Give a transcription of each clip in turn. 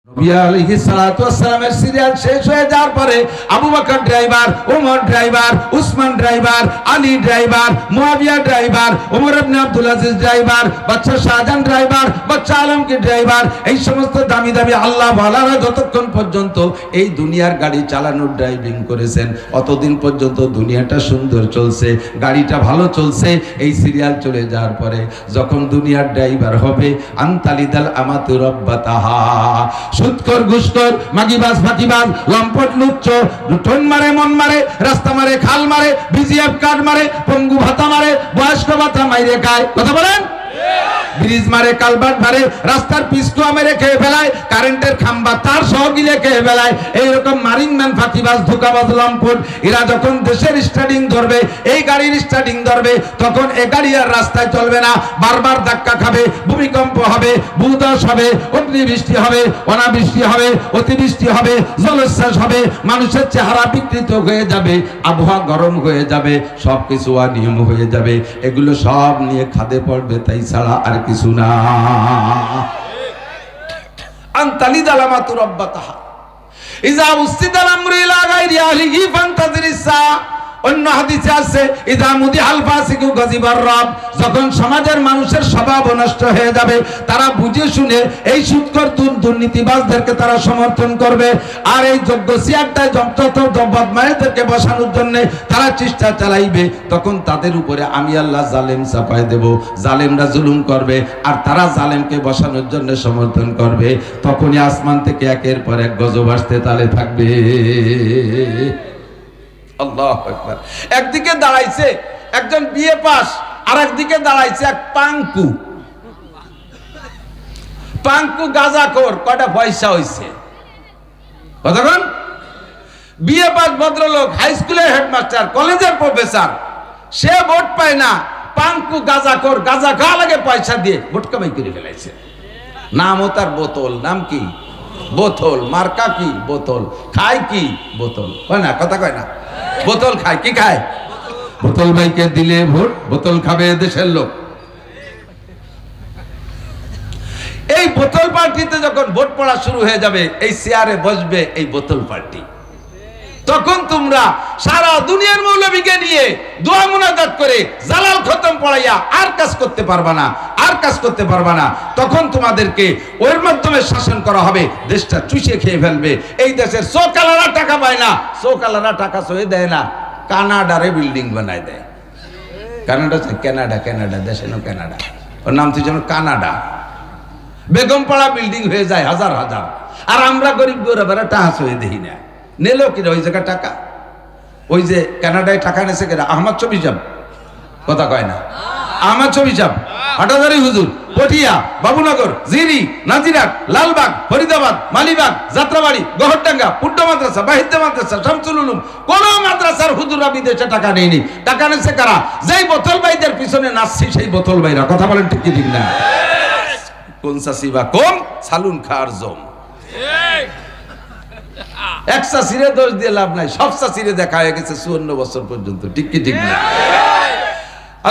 নবী আলাইহিস সালাতু ওয়াস সালামের সিরিয়াল শেষ হয়ে যাওয়ার পরে Abu Bakr driver, Omar driver, Usman driver, Ali driver, Muawiya driver, Omar ibn Abdul Aziz driver, বাদশা শাহজাহান ড্রাইভার, বাদশা আলমগীর ড্রাইভার, এই সমস্ত দামি দামি আল্লাহ ওয়ালারা যতক্ষণ পর্যন্ত এই দুনিয়ার গাড়ি চালানোর ড্রাইভিং করেছেন অতদিন পর্যন্ত দুনিয়াটা সুন্দর চলছে, গাড়িটা ভালো চলছে। এই সিরিয়াল চলে যাওয়ার পরে যখন দুনিয়ার ড্রাইভার হবে আনতালিদাল আমাতু রাব্বাতাহা, সুদকর, ঘুষকর, মাগিবাজ, ফাঁকিবাজ, লম্পট, লুচ্চ, ঠোন মারে, মন মারে, রাস্তা মারে, খাল মারে, বিজিএফ কার্ড মারে, পঙ্গু ভাতা মারে, বয়স্ক ভাতা মাইরে খায়। কথা বলেন? ব্রিজ মারে, কালভার্ট মারে, রাস্তার পিস্টুয়া মেরে খেয়ে ফেলায়, কারেন্টের খাম্বা তার সহ গিলে খেয়ে ফেলায়। এইরকম মারিংম্যান, ফাঁকিবাজ, ধোকাবাজ, লম্পট এরা যখন দেশের স্টার্টিং ধরবে, এই গাড়ির স্টার্টিং ধরবে, তখন এ গাড়ি আর রাস্তায় চলবে না, বারবার ধাক্কা খাবে, ভূমিকম্প হবে, ভূধস হবে, অগ্নিবৃষ্টি হবে, অনাবৃষ্টি হবে, অতিবৃষ্টি হবে, জলোচ্ছ্বাস হবে, মানুষের চেহারা বিকৃত হয়ে যাবে, আবহাওয়া গরম হয়ে যাবে, সবকিছু অনিয়ম হয়ে যাবে। এগুলো সব নিয়ে খাদে পড়বে, তাই ছাড়া আর কিছু না। আনতালিদাল আমাতু রাব্বাতাহা ইযা উসিদাল আমরু ইলা গায়রি আহলিহি ফান্তাযিরিস সাআ। অন্য হাদিসে আছে ইযা মুদিহাল ফাসিকু গাযিবার রাব, যখন সমাজের মানুষের স্বভাব নষ্ট হয়ে যাবে, তারা বুঝে শুনে এই সুদখোর দুর্নীতিবাজদেরকে তারা সমর্থন করবে, আর এই যোগ্য সিয়ারটায় যত বদমাইশদেরকে বসানোর জন্য তারা চেষ্টা চালাইবে, তখন তাদের উপরে আমি আল্লাহ জালেম চাপায় দেব, জালেমরা জুলুম করবে আর তারা জালেমকে বসানোর জন্য সমর্থন করবে। তখনই আসমান থেকে একের পর এক গজব আসতে তালে থাকবে। আল্লাহু আকবার। একদিকে দাঁড়াইছে একজন বিএ পাস, আর একদিকে দাঁড়াইছে এক পাঙ্কু গাঁজাখোর। কয়টা পয়সা হইছে? কতক্ষণ? বিএ পাস ভদ্রলোক, হাই স্কুলের হেডমাস্টার, কলেজের প্রফেসর, সে ভোট পায় না। পাঙ্কু গাঁজাখোর, গাঁজা খাওয়া লাগে পয়সা দিয়ে, ভোট কামাই করে ফেলাইছে। নাম ও তার বোতল। নাম কি? বোতল। মার্কা কি? বোতল। খায় কি? বোতল। কয় না? কথা কয় না? বোতল খায়। কি খায়? বোতল। ভাইকে দিলে ভোট, বোতল খাবে দেশের লোক। এই বোতল পার্টিতে যখন ভোট পড়া শুরু হয়ে যাবে, এই চেয়ারে বসবে এই বোতল পার্টি। তখন তোমরা সারা দুনিয়ার মৌলবীকে নিয়ে দোয়া মুনাজাত করে জালাল খতম পড়াইয়া আর কাজ করতে পারবা না, আর কাজ করতে পারবা না। তখন তোমাদেরকে ওর মাধ্যমে শাসন করা হবে, দেশটা চুষে খেয়ে ফেলবে। এই দেশের চোকালারা টাকা পায় না, চোকালারা টাকা সয়ে দেয় না, কানাডারে বিল্ডিং বানায় দেয়। কানাডা দেশে না, কানাডা, ওর নাম তো যেন কানাডা। বেগমপাড়া বিল্ডিং হয়ে যায় হাজার হাজার, আর আমরা গরিব গরিবেরা টাকা সয়ে দেখি না। নেলো কিনা ওই জায়গায় টাকা? ওই যে কানাডায় টাকা নেছে কেনা? আহমদ ছবি চাপ। কথা কয় না? আহমদ ছবি চাপ, হাটাজারি হুজুর, পটিয়া, বাবুনগর, জিরি, নাজিরাট, লালবাগ, ফরিদাবাদ, মালিবাগ, যাত্রাবাড়ি, গহরডাঙ্গা, পুড্ড মাদ্রাসা, বাহিদ্য মাদ্রাসা, শামসুল উলুম, কোন মাদ্রাসার হুজুররা বিদেশে টাকা নেয়নি। টাকা নেছে কারা? যেই বোতল ভাইদের পিছনে নাচছি সেই বোতল ভাইরা। কথা বলেন ঠিক কি ঠিক না? কোন চাষি বা কোন সালুন খার জম। এক চাষিরে দোষ দিয়ে লাভ নাই, সব চাষিরে দেখা হয়ে গেছে 54 বছর পর্যন্ত। ঠিক কি ঠিক না?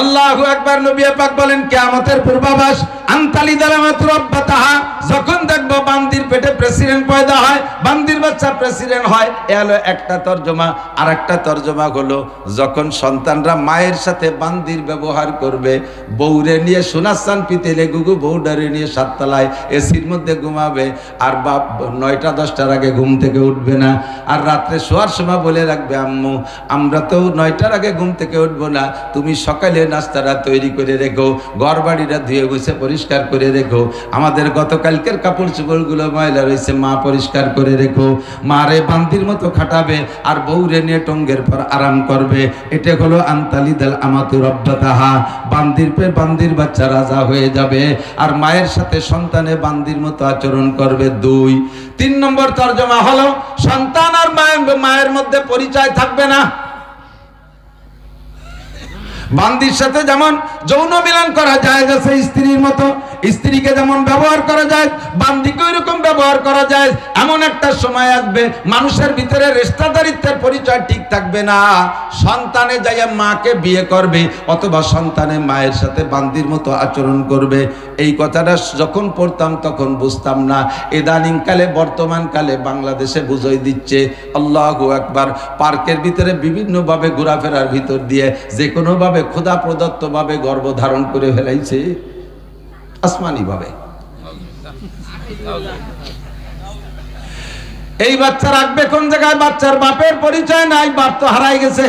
আল্লাহু আকবার। নবী পাক বলেন কিয়ামতের পূর্বাভাস, আনতালিদাল আমাতু রাব্বাতাহা, যখন দেখবো বান্দির পেটে প্রেসিডেন্ট পয়দা হয়, বান্দির বাচ্চা প্রেসিডেন্ট হয়। এ হলো একটা তরজমা। আর একটা তরজমা হলো যখন সন্তানরা মায়ের সাথে বান্দির ব্যবহার করবে, বউরে নিয়ে সোনার পিতেলে গুগু, বউডারে নিয়ে সাততলায় এসির মধ্যে ঘুমাবে, আর বাপ 9টা 10টার আগে ঘুম থেকে উঠবে না। আর রাত্রে শোয়ার সময় বলে রাখবে, আম্মু আমরা তো 9টার আগে ঘুম থেকে উঠবো না, তুমি সকালে নাস্তাটা তৈরি করে রেখো, ঘর বাড়িটা ধুয়ে গুছে পরিষ্কার করে রেখো, আমাদের গতকালকের কাপড় চোপড়গুলো ময়লা রয়েছে মা পরিষ্কার করে রেখো। মারে বান্দির মতো খাটাবে আর বউরে নিয়ে টঙ্গের পর আরাম করবে। এটা হলো আনতালিদাল আমাতু রাব্বাতাহা। বান্দির বাচ্চা রাজা হয়ে যাবে, আর মায়ের সাথে সন্তানে বান্দির মতো আচরণ করবে। 2 3 নম্বর তরজমা হলো সন্তান আর মায়ের মধ্যে পরিচয় থাকবে না। বান্দির সাথে যেমন যৌন মিলন করা যায় যাচ্ছে স্ত্রীর মতো, স্ত্রীকে যেমন ব্যবহার করা যায়, বান্দিকে ওইরকম ব্যবহার করা যায়। এমন একটা সময় আসবে মানুষের ভিতরে রেশতাদারিত্বের পরিচয় ঠিক থাকবে না। সন্তানে যাইয়া মাকে বিয়ে করবে অথবা সন্তানে মায়ের সাথে বান্দির মতো আচরণ করবে। এই কথাটা যখন পড়তাম তখন বুঝতাম না। ইদানিং কালে, বর্তমান কালে বাংলাদেশে বুঝাই দিচ্ছে। আল্লাহু আকবার। পার্কের ভিতরে বিভিন্ন ভাবে ঘোরাফেরার ভিতর দিয়ে যে কোনো ভাবে খোদা প্রদত্ত ভাবে গর্ভধারণ করে ফেলাইছে, আসমানি ভাবে। এই বাচ্চা রাখবে কোন জায়গায়? বাচ্চার বাপের পরিচয় নাই, বাপ তো হারাই গেছে।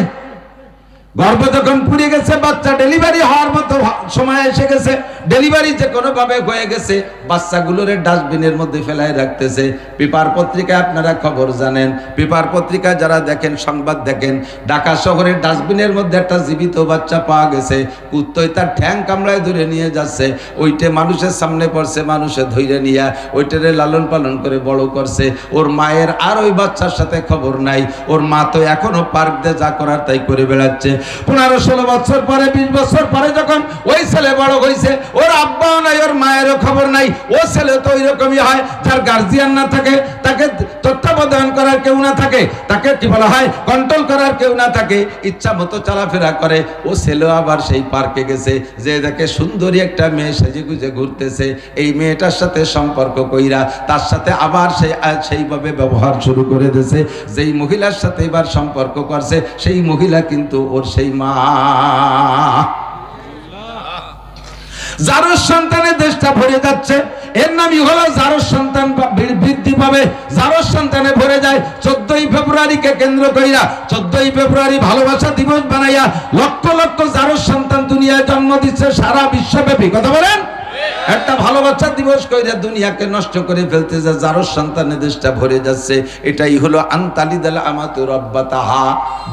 গর্ভ যখন পুড়ে গেছে, বাচ্চা ডেলিভারি হওয়ার মতো সময় এসে গেছে, ডেলিভারি যে কোনো ভাবে হয়ে গেছে, বাচ্চাগুলোরে ডাস্টবিনের মধ্যে ফেলায় রাখতেছে। পেপার পত্রিকায় আপনারা খবর জানেন, পেপার পত্রিকায় যারা দেখেন, সংবাদ দেখেন, ঢাকা শহরের ডাস্টবিনের মধ্যে একটা জীবিত বাচ্চা পাওয়া গেছে। কুত্তই তার ঠ্যাং কামড়ায় ধরে নিয়ে যাচ্ছে। ওইটা মানুষের সামনে পড়ছে, মানুষে ধরে নিয়ে ওইটারে লালন পালন করে বড় করছে। ওর মায়ের আর ওই বাচ্চার সাথে খবর নাই। ওর মা তো এখনো পার্ক দিয়ে যা করার তাই করে বেড়াচ্ছে। 15-16 বছর পরে, 20 বছর পরে যখন ওই ছেলে বড় হয়েছে, ওর আব্বাও নাই, ওর মায়েরও খবর নাই। ও ছেলে তো ওই রকমই হয়, যার গার্জিয়ান না থাকে, তাকে তত্ত্বাবধান করার কেউ না থাকে, তাকে কি বলা হয়, কন্ট্রোল করার কেউ না থাকে, ইচ্ছা মতো চলাফেরা করে। ও ছেলেও আবার সেই পার্কে গেছে, যে দেখে সুন্দরী একটা মেয়ে সেজে গুজে ঘুরতেছে। এই মেয়েটার সাথে সম্পর্ক কইরা তার সাথে আবার সেইভাবে ব্যবহার শুরু করে দিয়েছে। যেই মহিলার সাথে এবার সম্পর্ক করছে, সেই মহিলা কিন্তু ওর সেই মা। জারজ সন্তানের দেশটা ভরে যাচ্ছে। এর নামই হলো জারজ সন্তান বৃদ্ধি পাবে, জারজ সন্তানে ভরে যায়। 14ই ফেব্রুয়ারিকে কেন্দ্র কইরা, 14ই ফেব্রুয়ারি ভালোবাসা দিবস বানাইয়া লক্ষ লক্ষ জারজ সন্তান দুনিয়ায় জন্ম দিচ্ছে সারা বিশ্বব্যাপী। কথা বলেন? একটা ভালোবাসা দিবস কইরা দুনিয়াকে নষ্ট করে ফেলতেছে, জারজ সন্তানের দেশটা ভরে যাচ্ছে। এটাই হলো আনতালিদাল আমাতু রাব্বাতাহা।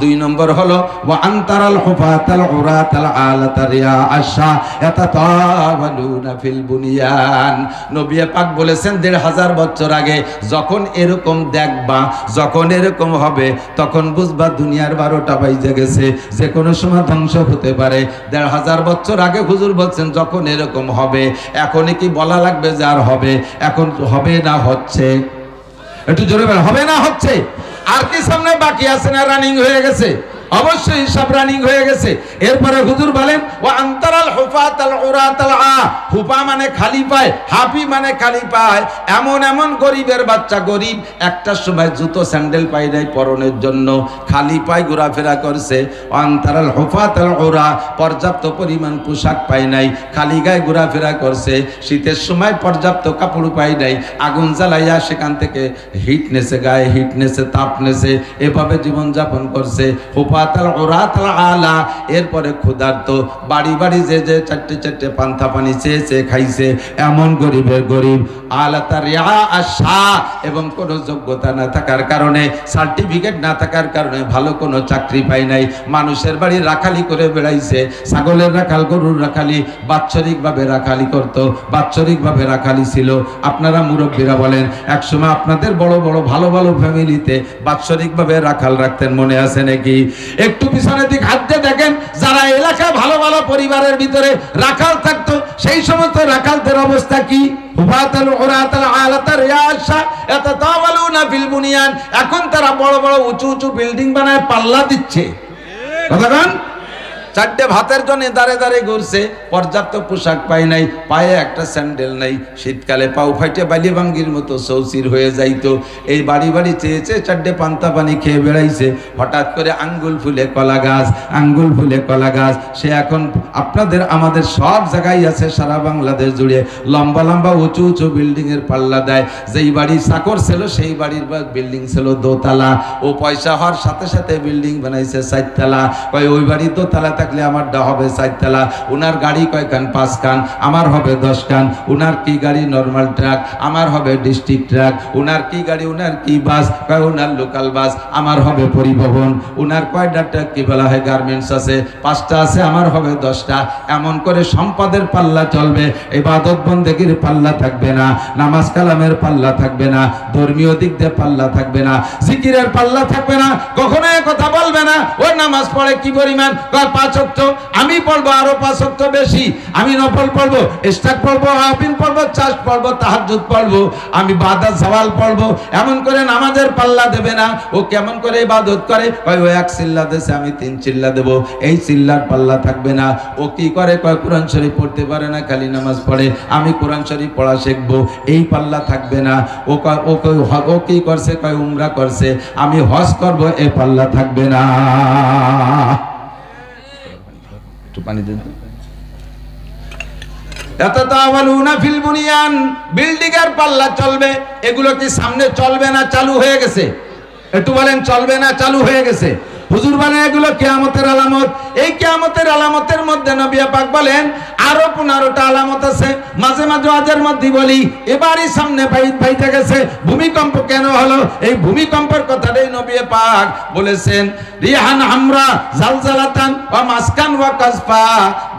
2 নম্বর হলো ওয়া আনতারাল হুফাতাল উরাতাল আলাতা রিয়া আশা ইয়াতাতাওয়ালুনা ফিল বুনিয়ান। নবী পাক বলেছেন 1500 বছর আগে, যখন এরকম দেখবা, যখন এরকম হবে, তখন বুঝবা দুনিয়ার 12টা বাজে গেছে, যে কোনো সময় ধ্বংস হতে পারে। 1500 বছর আগে হুজুর বলছেন যখন এরকম হবে। এখন কি বলা লাগবে যে আর হবে? এখন হবে না হচ্ছে? একটু জোরে বলেন, হবে না হচ্ছে? আর কি সামনে বাকি আছে না রানিং হয়ে গেছে? অবশ্যই সব রানিং হয়ে গেছে। এরপরে হুজুর বলেন ওয়া আনতারাল হুফাতাল উরাতাল আ। হুফা মানে খালি পায়, হাফি মানে খালি পায়। এমন এমন গরিবের বাচ্চা, গরিব একটা সময় জুতো স্যান্ডেল পায় নাই পরনের জন্য, খালি পায় ঘোরাফেরা করছে। আনতারাল হুফাতাল উরা, পর্যাপ্ত পরিমাণ পোশাক পায় নাই, খালি গায়ে ঘোরাফেরা করছে। শীতের সময় পর্যাপ্ত কাপড় পায় নাই, আগুন জ্বালাইয়া সেখান থেকে হিট নেছে, গায়ে হিট নেছে, তাপ নেছে, এভাবে জীবনযাপন করছে। এরপরে ক্ষুধার্ত, বাড়ি বাড়ি যে যে 4টে পান্থা পানি চেয়ে খাইছে, এমন গরিবের গরিব। এবং কোন যোগ্যতা না থাকার কারণে, সার্টিফিকেট না থাকার কারণে ভালো কোনো চাকরি পায় নাই, মানুষের বাড়ি রাখালি করে বেড়াইছে। ছাগলের রাখাল, গরুর রাখালি, বাৎসরিকভাবে রাখালি করত, বাৎসরিকভাবে রাখালি ছিল। আপনারা মুরব্বীরা বলেন, একসময় আপনাদের বড় বড় ভালো ভালো ফ্যামিলিতে বাৎসরিকভাবে রাখাল রাখতেন, মনে আছে নাকি? একটু পিছনের দিক হাত দিয়ে দেখেন, যারা এলাকায় ভালো ভালো পরিবারের ভিতরে রাখাল থাকতো, সেই সমস্ত রাখালদের অবস্থা কি? এখন তারা বড় বড় উঁচু উঁচু বিল্ডিং বানায় পাল্লা দিচ্ছে। কতক্ষণ? 4টে ভাতের জন্য দাঁড়ে দাঁড়ে ঘুরছে, পর্যাপ্ত পোশাক পায় নাই, পায়ে একটা স্যান্ডেল নাই, শীতকালে পাও ফাইটে বালি ভাঙ্গির মতো সৌসির হয়ে যাইতো। এই বাড়ি বাড়ি চেয়েছে 4টে পান্তা পানি খেয়ে বেড়াইছে। হঠাৎ করে আঙ্গুল ফুলে কলা গাছ, আঙ্গুল ফুলে কলা গাছ। সে এখন আপনাদের আমাদের সব জায়গায় আছে, সারা বাংলাদেশ জুড়ে লম্বা লম্বা উঁচু উঁচু বিল্ডিং এর পাল্লা দেয়। যেই বাড়ি চাকর ছিল সেই বাড়ির বিল্ডিং ছিল দোতলা, ও পয়সা হওয়ার সাথে সাথে বিল্ডিং বানাইছে 4 তলা। কয় ওই বাড়ি দোতলা থাকলে আমারটা হবে 4 তলা। উনার গাড়ি কয় কান? 5 কান। আমার হবে 10 কান। উনার কি গাড়ি? Normal truck. আমার হবে ডিস্ট্রিক্ট ট্রাক। উনার কি গাড়ি? উনার কি বাস? কয় উনার লোকাল বাস। আমার হবে পরিবহন। উনার কয়টা ট্রাক কি বলা হয় গার্মেন্টস আছে, 5টা আছে, আমার হবে 10টা। এমন করে সম্পদের পাল্লা চলবে, ইবাদত বন্দেগীর পাল্লা থাকবে না, নামাজ কালামের পাল্লা থাকবে না, ধর্মীয় দিক দিয়ে পাল্লা থাকবে না, জিকিরের পাল্লা থাকবে না। কখনো কথা বলবে না ও নামাজ পড়ে কি পরিমাণ, 5 5 ওয়াক্ত, আমি পড়বো আরো 5 ওয়াক্ত বেশি, আমি নফল পড়বো, ইশরাক পড়বো, আফিন পড়বো, চাষ পড়বো, তাহাজ্জুদ পড়বো, আমি বাদাত জাওয়াল পড়বো। এমন করে নামাজের পাল্লা দেবে না। ও কেমন করে ইবাদত করে? কয় ও 1 চিল্লা দেছে, আমি 3 চিল্লা দেব, এই চিল্লার পাল্লা থাকবে না। ও কি করে? কয় কোরআন শরীফ পড়তে পারে না, খালি নামাজ পড়ে, আমি কোরআন শরীফ পড়া শিখবো, এই পাল্লা থাকবে না। ও কি করছে? কয় উমরা করছে, আমি হজ করব, এই পাল্লা থাকবে না। একটু পানি দেন। বিল্ডিং এর পাল্লা চলবে, এগুলো কি সামনে চলবে না চালু হয়ে গেছে? একটু বলেন, চলবে না চালু হয়ে গেছে? হুজুর বলেন এগুলো কিয়ামতের আলামত। এই কিয়ামতের আলামতের মধ্যে নবী পাক বলেন আরো 15টা আলামত আছে। মাঝে মাঝে ওয়াজের মধ্যে বলি, এবারই সামনে পাইতে গেছে। ভূমিকম্প কেন হলো? এই ভূমিকম্পের কথাটাই নবী পাক বলেছেন, রিহান হামরা জালজালাতান ওয়া মাসকান ওয়া কাসফা।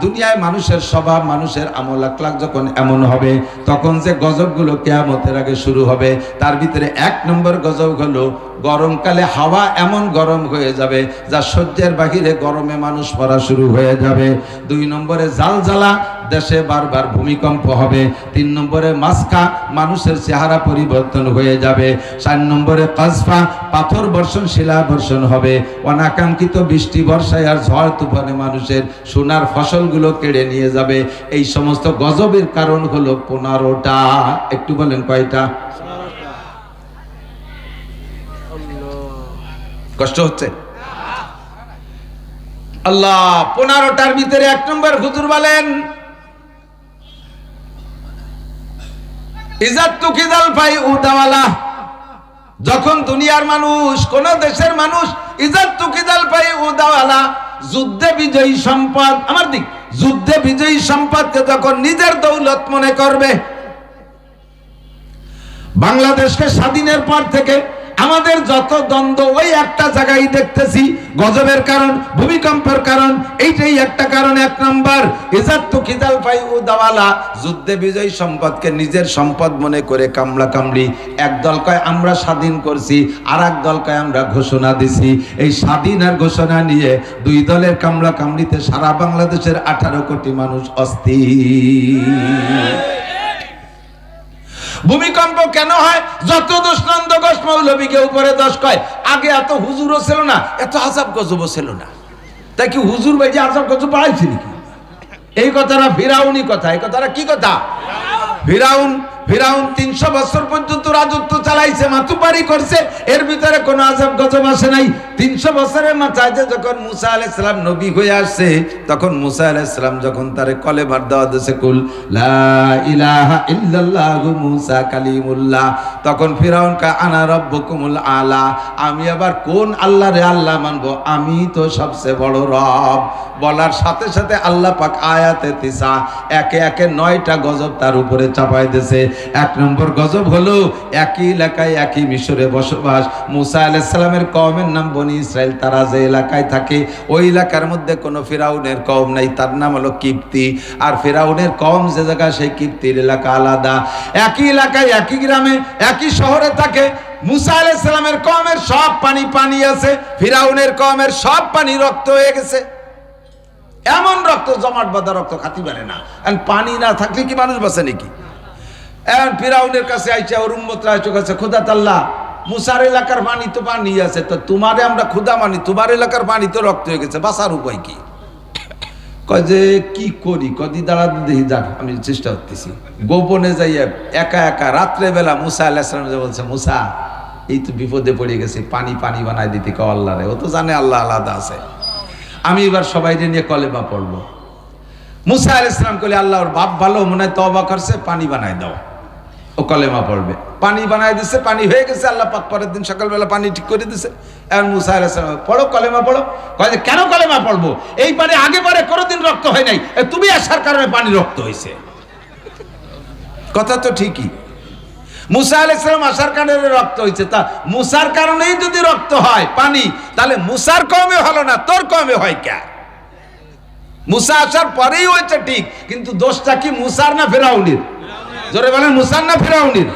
দুনিয়ায় মানুষের স্বভাব, মানুষের আমল আখলাক যখন এমন হবে, তখন যে গজবগুলো কিয়ামতের আগে শুরু হবে, তার ভিতরে 1 নম্বর গজব হলো গরমকালে হাওয়া এমন গরম হয়ে যাবে যা সহ্যের বাহিরে, গরমে মানুষ মরা শুরু হয়ে যাবে। 2 নম্বরে জালজালা, দেশে বারবার ভূমিকম্প হবে। 3 নম্বরে মাসকা, মানুষের চেহারা পরিবর্তন হয়ে যাবে। 4 নম্বরে কাসফা, পাথর বর্ষণ, শিলা বর্ষণ হবে। অনাকাঙ্ক্ষিত বৃষ্টি বর্ষায় আর ঝড় তুফানে মানুষের সোনার ফসলগুলো কেড়ে নিয়ে যাবে। এই সমস্ত গজবের কারণ হলো 15টা। একটু বলেন কয়টা? কষ্ট হচ্ছে? আল্লাহ 15টার ভিতরে 1 নম্বর হুজুর বলেন ইজাত্তু কিদাল ফাই উদাওয়ালা। যখন দুনিয়ার মানুষ, কোন দেশের মানুষ, ইজাত্তু কিদাল ফাই উদাওয়ালা, যুদ্ধে বিজয়ী সম্পদ, আমার দিক, যুদ্ধে বিজয়ী সম্পদকে যখন নিজের দৌলত মনে করবে। বাংলাদেশকে স্বাধীনের পর থেকে আমাদের যত দ্বন্দ্ব, ওই একটা জায়গায় দেখতেছি, গজবের কারণ, ভূমিকম্পের কারণ, এইটাই একটা কারণ। 1 নম্বর ইজাত্তু কিদাল ফাই উদাওয়ালা, যুদ্ধে বিজয়ী সম্পদকে নিজের সম্পদ মনে করে কামলা কামড়ি। এক দল কয় আমরা স্বাধীন করছি, আর এক দল কয় আমরা ঘোষণা দিছি। এই স্বাধীন আর ঘোষণা নিয়ে 2 দলের কামলা কামড়িতে সারা বাংলাদেশের 18 কোটি মানুষ অস্থির। ভূমিকম্প কেন হয়? যত দোষ নন্দ ঘোষ মৌলবীকে উপরে দোষ কয়। আগে এত হুজুরও ছিল না, এত আযাব গজবও ছিল না, তাই কি হুজুর ভাই যে আযাব গজব বাড়াইছে নাকি? এই কথাটা ফিরাউনি কথা। এই কথাটা কি কথা? ফিরাউন 300 বছর পর্যন্ত রাজত্ব চালাইছে, মাতুপারি করছে, এর ভিতরে কোনো আযাব গজব আসে নাই। 300 বছরের মাথায় যখন মুসা আলাইহিস সালাম নবী হয়ে আসছে, তখন মুসা আলাইহিস সালাম যখন তারে কলেমার দাওয়াত দিয়েছে, কুল লা ইলাহা ইল্লাল্লাহু মুসা কালিমুল্লাহ, তখন ফিরাউন কা আনা রাব্বুকুমুল আলা, আমি আবার কোন আল্লাহরে আল্লাহ মানবো? আমি তো সবচেয়ে বড় রব। বলার সাথে সাথে আল্লাহ পাক আয়াতে 9 একে একে 9টা গজব তার উপরে চাপাই দিয়েছে। 1 নম্বর গজব হলো একই এলাকায়, একই মিশরে বসবাস। মুসা আলাইহিস সালামের কওমের নাম বনি ইসরাইল। তারা যে এলাকায় থাকে, ওই এলাকার মধ্যে কোনো ফিরাউনের কওম নাই, তার নাম হলো কিপ্তি। আর ফিরাউনের কওম যে জায়গা, সেই কিপ্তির এলাকা আলাদা। একই এলাকায়, একই গ্রামে, একই শহরে থাকে। মুসা আলাইহিস সালামের কওমের সব পানি পানি আছে, ফিরাউনের কওমের সব পানি রক্ত হয়ে গেছে। এমন রক্ত, জমাট বাঁধা রক্ত, খাতি পারে না। পানি না থাকলে কি মানুষ বাঁচে নাকি? এখন ফিরাউনের কাছে আইসা, ওর উম্মতরা আইসা কাছে, খোদা তাআলা মুসার এলাকার পানি তো পানি আছে, তো তোমারে আমরা ক্ষুধা মানি, তোমার এলাকার পানি তো রক্ত হয়ে গেছে, বাঁচার উপায় কি? কয় যে কি করি, কদি দাঁড়া দেখি, যাক আমি চেষ্টা করতেছি। গোপনে যাইয়া একা একা রাত্রে বেলা মুসা আলাইহিস সালাম বলছে, মুসা এই তো বিপদে পড়ে গেছে, পানি পানি বানাই দিতে কও আল্লাহরে। ও তো জানে আল্লাহ আলাদা আছে, আমি এবার সবাইকে নিয়ে কলেমা পড়বো। মুসা আলাইহিস সালাম কইলে, আল্লাহ ওর বাপ ভালো, মনে হয় তওবা করছে, পানি বানাই দাও। ও কলেমা পড়বে, পানি বানাই দিচ্ছে, পানি হয়ে গেছে। আল্লাহ পাক পরের দিন সকালবেলা পানি ঠিক করে দিছে। এখন মুসা আলাইহিস সালাম, পড়ো কলেমা পড়ো। কয় যে কেন কলেমা পড়বো? এই পানি আগে পরে কোনোদিন রক্ত হয় নাই, তুমি আসার কারণে পানি রক্ত হয়েছে। কথা তো ঠিকই, মুসা আলাইহিস সালাম আসার কারণে রক্ত হয়েছে। তা মুসার কারণেই যদি রক্ত হয় পানি, তাহলে মুসার কমে হলো না, তোর কমে হয় কে? মুসা আসার পরেই হয়েছে ঠিক, কিন্তু দোষটা কি মুসার না ফিরাউনের? জোরে বলেন, মুসার না ফিরাউনের?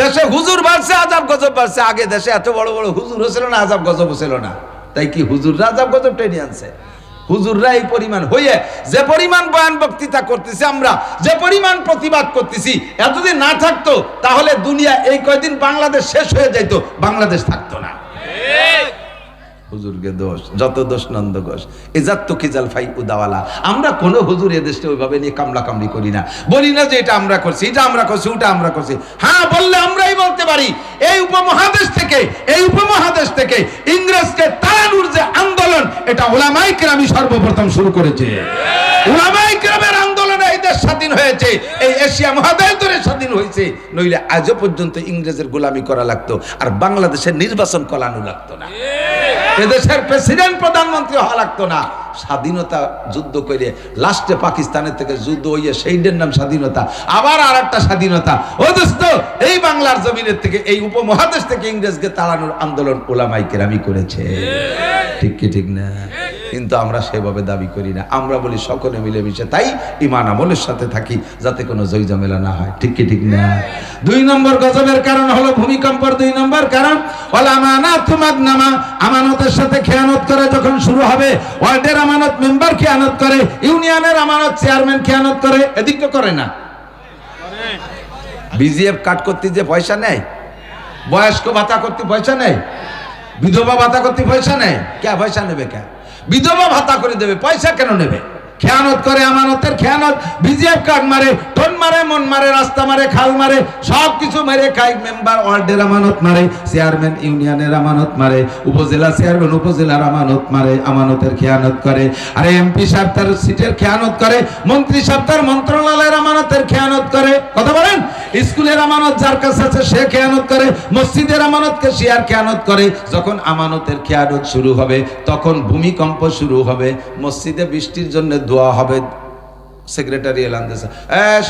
দেশে হুজুর বাড়ছে, আযাব গজব বাড়ছে। আগে দেশে এত বড় বড় হুজুর ছিল না, আযাব গজব ছিল না, তাই কি হুজুররা আযাব গজব টেনে আনছে? হুজুররা এই পরিমাণ হয়ে যে পরিমাণ বয়ান বক্তৃতা করতেছি, আমরা যে পরিমাণ প্রতিবাদ করতেছি, এত যদি না থাকতো তাহলে দুনিয়া এই কয়দিন বাংলাদেশ শেষ হয়ে যাইতো, বাংলাদেশ থাকতো না। হুজুরকে দোষ, যত দোষ নন্দ ঘোষ, এজাত তো কিজাল ফাই উদাওয়ালা। আমরা কোনো হুজুর এদেশে ওইভাবে নিয়ে কামলা কামলি করি না, বলি না যে এটা আমরা করছি, এটা আমরা করছি, ওটা আমরা করছি। হ্যাঁ, বললে আমরাই বলতে পারি এই উপমহাদেশ থেকে ইংরেজকে তাড়ানোর যে আন্দোলন, এটা উলামায়ে কেরামই সর্বপ্রথম শুরু করেছে। উলামায়ে কেরামের আন্দোলনে এই দেশ স্বাধীন হয়েছে, এই এশিয়া মহাদেশ ধরে স্বাধীন হয়েছে। নইলে আজও পর্যন্ত ইংরেজের গোলামি করা লাগতো, আর বাংলাদেশের নির্বাচন করানো লাগতো না, এদেশের প্রেসিডেন্ট প্রধানমন্ত্রী হওয়া লাগতো না। স্বাধীনতা যুদ্ধ করে লাস্টে পাকিস্তানের থেকে যুদ্ধ হইয়া সেইটার নাম স্বাধীনতা, আবার আর একটা স্বাধীনতা। ও দোস্ত, এই বাংলার জমিনের থেকে, এই উপমহাদেশ থেকে ইংরেজকে তাড়ানোর আন্দোলন উলামায়ে কেরামই করেছে। ঠিক কি ঠিক না? কিন্তু আমরা সেভাবে দাবি করি না, আমরা বলি সকলে মিলেমিশে তাই ঈমান আমলের সাথে থাকি, যাতে কোনো জয় ঝামেলা না হয়। ঠিক কি ঠিক না? 2 নম্বর গজবের কারণ হলো ভূমিকম্পের 2 নম্বর কারণ ওয়াল আমানাতু মাগনামা, আমানতের সাথে খেয়ানত করে যখন শুরু হবে। ওয়ার্ডের আমানত মেম্বার খেয়ানত করে, ইউনিয়নের আমানত চেয়ারম্যান খেয়ানত করে, এদিক তো করে না। বিজিএফ কাট করতে যে পয়সা নেয়, বয়স্ক ভাতা করতে পয়সা নেয়, বিধবা ভাতা করতে পয়সা নেয়, কে পয়সা নেবে? কে বিধবা ভাতা করে দেবে, পয়সা কেন নেবে? খেয়ানত করে, আমানতের খেয়ানত। বিজিএফ কার্ড মারে, টোন মারে, মন মারে, রাস্তা মারে, খাল মারে, সব কিছু মেরে খাই। মেম্বার ওয়ার্ডের আমানত মারে, চেয়ারম্যান ইউনিয়নের আমানত মারে, উপজেলা চেয়ারম্যান উপজেলার আমানত মারে, আমানতের খেয়ানত করে। আরে এমপি সাহেব তার সিটের খেয়ানত করে, মন্ত্রী সাহেব তার মন্ত্রণালয়ের আমানতের খেয়ানত করে। কথা বলেন? স্কুলের আমানত যার কাছে আছে সে খেয়ানত করে, মসজিদের আমানতকে সে আর খেয়ানত করে। যখন আমানতের খেয়ানত শুরু হবে, তখন ভূমিকম্প শুরু হবে। মসজিদে বৃষ্টির জন্য দোয়া হবে, সেক্রেটারি এলান দিয়েছে,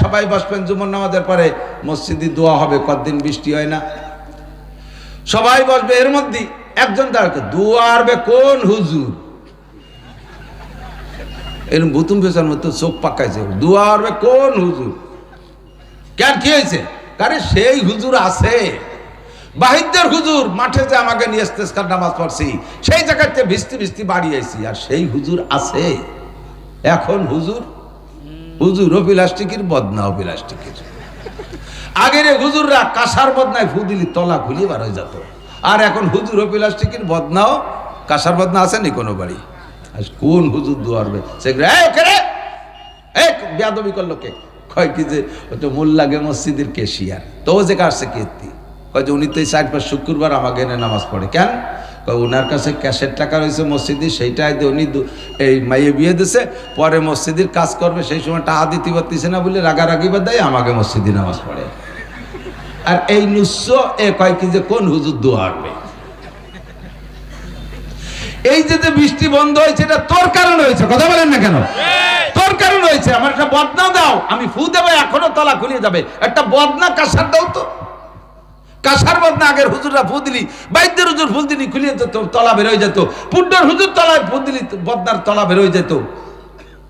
সবাই বসবেন, জুমার নামাজের পরে মসজিদে দোয়া হবে। কতদিন বৃষ্টি হয় না, সবাই বসবে। এর মধ্যে একজন দাঁড়াকে, দোয়া আরবে কোন হুজুর? এরকম ভুতুম ফেসার মতো চোখ পাকাইছে, দোয়া আরবে কোন হুজুর? কেন, কি হয়েছে? আরে সেই হুজুর আছে, বাহিরদের হুজুর। মাঠে যে আমাকে নিয়ে ইস্তেসকার নামাজ পড়ছি, সেই জায়গাতে ভিস্তি ভিস্তি বাড়ি আইছি, আর সেই হুজুর আছে। এখন হুজুর প্লাস্টিকের, বদনাও প্লাস্টিকের। আগের হুজুররা কাঁসার বদনায় ফু দিলি তলা খুলিয়ে বার হয়ে যেত, আর এখন হুজুর প্লাস্টিকের, বদনাও কাঁসার বদনা আছে নি কোনো বাড়ি। আর কোন হুজুর দোয়ারবে? বেয়াদবি করলো কে? কয় কি যে তো মোল্লাগে মসজিদের কেশিয়ার, তো ও যে কাটছে কীর্তি, কয় যে উনি তো এই 4 শুক্রবার আমাকে এনে নামাজ পড়ে। কেন? ওনার কাছে ক্যাশের টাকা রয়েছে মসজিদে, সেইটাই উনি এই মাইয়ে বিয়ে দিছে, পরে মসজিদের কাজ করবে, সেই সময় টাকা দিতে পারতেছে না বলে রাগারাগি বাদ দেয়, আমাকে মসজিদে নামাজ পড়ে। আর এই নুস্য এ কয় কি যে কোন হুজুর দোয়া আসবে? এই যে বৃষ্টি বন্ধ হয়েছে, এটা তোর কারণ হয়েছে। কথা বলেন না কেন? তোর কারণ হয়েছে। আমার একটা বদনা দাও, আমি ফু দেবো, এখনো তলা খুলিয়ে যাবে। একটা বদনা কাঁসার দাও তো, কাঁসার বদনা। আগের হুজুররা ফু দিলি, বাইদ্যের হুজুর ফুল দিলি খুলিয়ে যেত, তলা বেরোয় যেত। পুড্ডর হুজুর তলায় ফু দিলি, বদনার তলা বেরোয় যেত।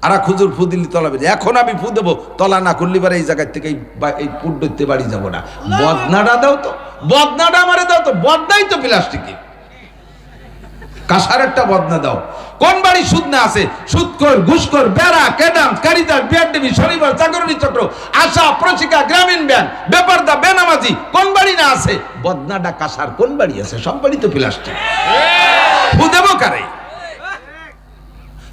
আর এক হুজুর ফু দিলি, তলা বেরোয়। এখন আমি ফু দেবো, তলা না খুললি পারে এই জায়গার থেকে এই পুড্ডরতে বাড়ি যাবো না। বদনাটা দাও তো, বদনাটা আমারে দাও তো। বদনাই তো প্লাস্টিকের, কাঁসার একটা বদনা দাও। কোন বাড়ি সুদ না আছে? সুদখোর, ঘুষখোর, বেড়া, ক্যাডাম, কারিদার, বিআরডিবি, শনিবার, জাগরণী চক্র, আশা, প্রশিকা, গ্রামীণ ব্যাংক, বেপারদা, বেনামাজি, কোন বাড়ি না আছে? বদনাটা কাঁসার কোন বাড়ি আছে? সব বাড়ি তো প্লাস্টিক। ফু দেবো কারে?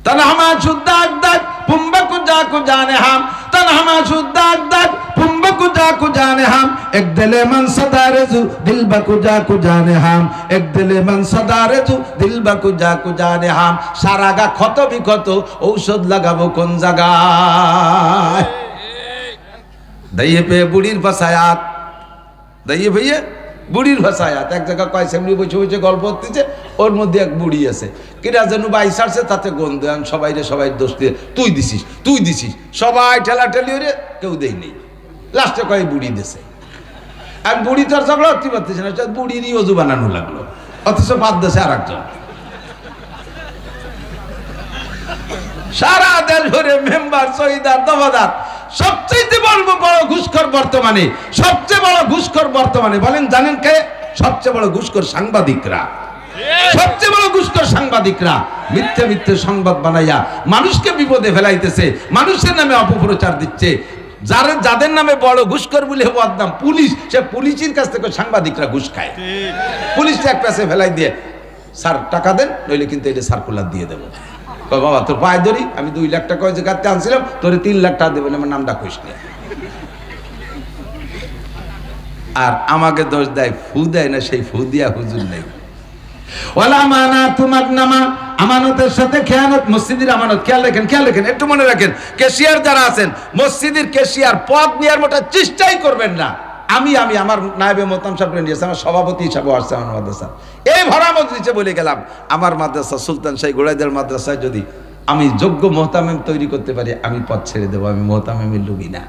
তনহমা শুদ্দাক দাক পুম্বাকু জাকু জানে হাম, তনহমা শুদ্দাক দাক পুম্বাকু জাকু জানে হাম, এক দিলে মন সদারেজু দিল বাকু জাকু জানে হাম, এক দিলে মন সদারেজু দিল বাকু জাকু জানে হাম। সারা গা ক্ষত বিক্ষত, ঔষধ লাগাবো কোন জায়গায়? দাইয়ে পে বুড়ির ভাষায়াত, দাইয়ে ভাইয়ে বুড়ির ভাষায়াত। এক জায়গায় কয় সেমনি বসে বসে গল্প হচ্ছে, ওর মধ্যে এক বুড়ি আছে, কিরা যেন বাই সারছে, তাতে গন্ধ। সবাই দোষ দিয়ে, তুই দিছিস, সবাই ঠেলাঠেলি হয়ে, কেউ দেই নেই। লাস্টে কয় বুড়ি দিছে। আর বুড়ি তো আর ঝগড়া করতে পারতেছে না, বুড়িরই অজু বানানো লাগলো, অথচ বাদ দিয়েছে আর একজন। সারা দেশ ভরে মেম্বার, শহীদার, দফাদার, সবচেয়ে বড় ঘুষখোর বর্তমানে, সবচেয়ে বড় ঘুষখোর বর্তমানে বলেন জানেন কে? সবচেয়ে বড় ঘুষখোর সাংবাদিকরা। সবচেয়ে বড় ঘুষখোর সাংবাদিকরা মিথ্যে মিথ্যে সংবাদ বানাইয়া মানুষকে বিপদে ফেলাইতেছে, মানুষের নামে অপপ্রচার দিচ্ছে। যাদের নামে বড় ঘুষখোর বলে বদনাম পুলিশ, সে পুলিশের কাছ থেকে সাংবাদিকরা ঘুষ খায়। পুলিশটা এক পাশে ফেলাই দিয়ে, স্যার টাকা দেন, নইলে কিন্তু এটা সার্কুলার দিয়ে দেবো। বাবা তোর পায়ে ধরি, আমি 2 লাখ টাকা যে কাটতে আনছিলাম, তোরে 3 লাখ টাকা দেবেন, আমার নামটা কইস না। আর আমাকে দোষ দেয়, ফু দেয় না, সেই ফু দিয়া হুজুর নেই। ওয়ালা মানাতু মাগনামা, আমানতের সাথে খেয়ানত। মসজিদের আমানত খেয়াল রাখেন, একটু মনে রাখেন। ক্যাশিয়ার যারা আছেন, মসজিদের ক্যাশিয়ার পদ নেওয়ার মতো চেষ্টাই করবেন না। আমি আমার নায়েবে মোহতাম সাহেব নিয়েছে, আমার সভাপতি হিসাবে আসছে আমার মাদ্রাসা। এই ভরা মজলিসে বলে গেলাম, আমার মাদ্রাসা সুলতান শাহী গোড়াইদের মাদ্রাসায় যদি আমি যোগ্য মোহতামেম তৈরি করতে পারি, আমি পদ ছেড়ে দেবো। আমি মোহতামেমের লুবি না।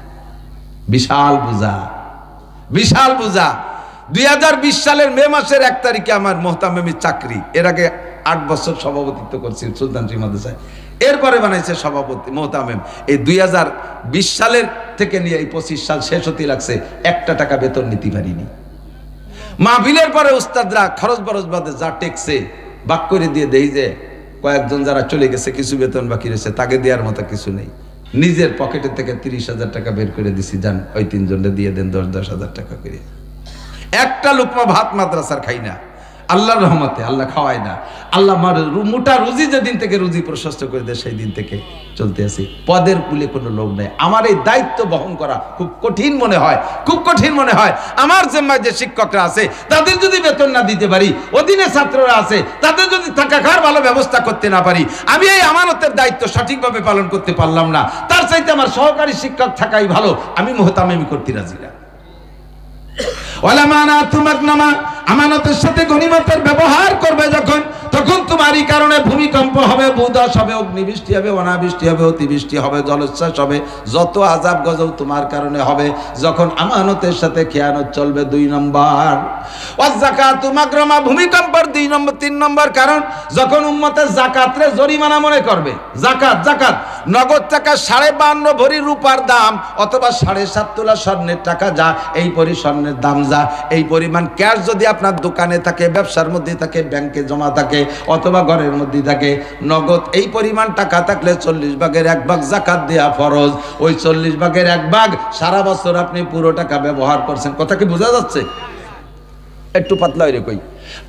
বিশাল বোঝা, বিশাল বোঝা। 2020 সালের মে মাসের 1 তারিখে আমার মোহতামেমের চাকরি। এর আগে 8 বছর সভাপতিত্ব করছি সুলতান শাহী মাদ্রাসায়, এরপরে বানাইছে সভাপতি মোহতামেম। এই 2020 সালের থেকে নিয়ে এই 25 সাল শেষ হতে লাগছে, 1 টাকা বেতন নিতে পারিনি। মাহফিলের পরে উস্তাদরা খরচ বরচ বাদে যা টেকছে বাক করে দিয়ে দেই যে কয়েকজন যারা চলে গেছে, কিছু বেতন বাকি রয়েছে, তাকে দেওয়ার মতো কিছু নেই। নিজের পকেটে থেকে 30,000 টাকা বের করে দিছি, যান ওই 3 জনকে দিয়ে দেন 10,000 টাকা করে। একটা লুকমা ভাত মাদ্রাসার খাই না, আল্লাহর রহমতে আল্লাহ খাওয়ায় না। আল্লাহ আমার মোটা রুজি যেদিন থেকে রুজি প্রশস্ত করে দেয়, সেই দিন থেকে চলতে আছি। পদের কুলে কোনো লোক নেই। আমার এই দায়িত্ব বহন করা খুব কঠিন মনে হয়, খুব কঠিন মনে হয়। আমার জিম্মায় যে শিক্ষকরা আছে, তাদের যদি বেতন না দিতে পারি, অধীনে ছাত্ররা আছে, তাদের যদি থাকা খাওয়ার ভালো ব্যবস্থা করতে না পারি, আমি এই আমানতের দায়িত্ব সঠিকভাবে পালন করতে পারলাম না। তার চাইতে আমার সহকারী শিক্ষক থাকাই ভালো। আমি মোহতামেমি করতে রাজি না। ওয়ালা মানাতু মাগনামা, আমানতের সাথে গনিমতের ব্যবহার করবে যখন, তখন তোমারই কারণে ভূমিকম্প হবে, ভূধস হবে, অগ্নিবৃষ্টি হবে, অনাবৃষ্টি হবে, অতিবৃষ্টি হবে, জলোচ্ছ্বাস হবে, যত আযাব গজব তোমার কারণে হবে যখন আমানতের সাথে খেয়ানত চলবে। 2 নম্বর ওয়াজ যাকাতু মাগরামা, ভূমিকম্পের 2 নম্বর 3 নম্বর কারণ যখন উম্মতের যাকাতরে জরিমানা মনে করবে। যাকাত নগদ টাকা 52.5 ভরি রূপার দাম, অথবা 7.5 তোলা স্বর্ণের টাকা যা, এই পরি স্বর্ণের দাম যা, এই পরিমাণ ক্যাশ যদি আপনার দোকানে থাকে, ব্যবসার মধ্যে থাকে, ব্যাংকে জমা থাকে, অথবা ঘরের মধ্যে থাকে, নগদ এই পরিমাণ টাকা থাকলে 40 ভাগের 1 ভাগ যাকাত দেয়া ফরজ। ওই 40 ভাগের 1 ভাগ সারা বছর আপনি পুরো টাকা ব্যবহার করছেন। কথা কি বোঝা যাচ্ছে? একটু পাতলা হইরে কই,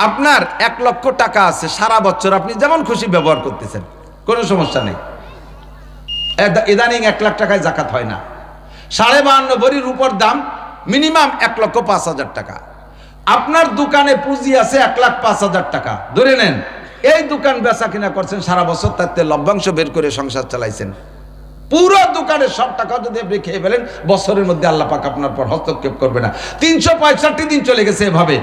আপনার 1 লক্ষ টাকা আছে, সারা বছর আপনি যেমন খুশি ব্যবহার করতেছেন, কোনো সমস্যা নেই। ইদানিং 1 লাখ টাকায় যাকাত হয় না। 52.5 ভরির উপর দাম মিনিমাম 1,05,000 টাকা। আপনার দোকানে পুঁজি আছে 1,05,000 টাকা ধরে নেন। এই দোকান বেচা কিনা করছেন সারা বছর, তাতে লভ্যাংশ বের করে সংসার চালাইছেন। পুরো দোকানের সব টাকা যদি আপনি খেয়ে ফেলেন, বছরের মধ্যে আল্লাহ পাক আপনার পর হস্তক্ষেপ করবে না। 365 দিন চলে গেছে এভাবে।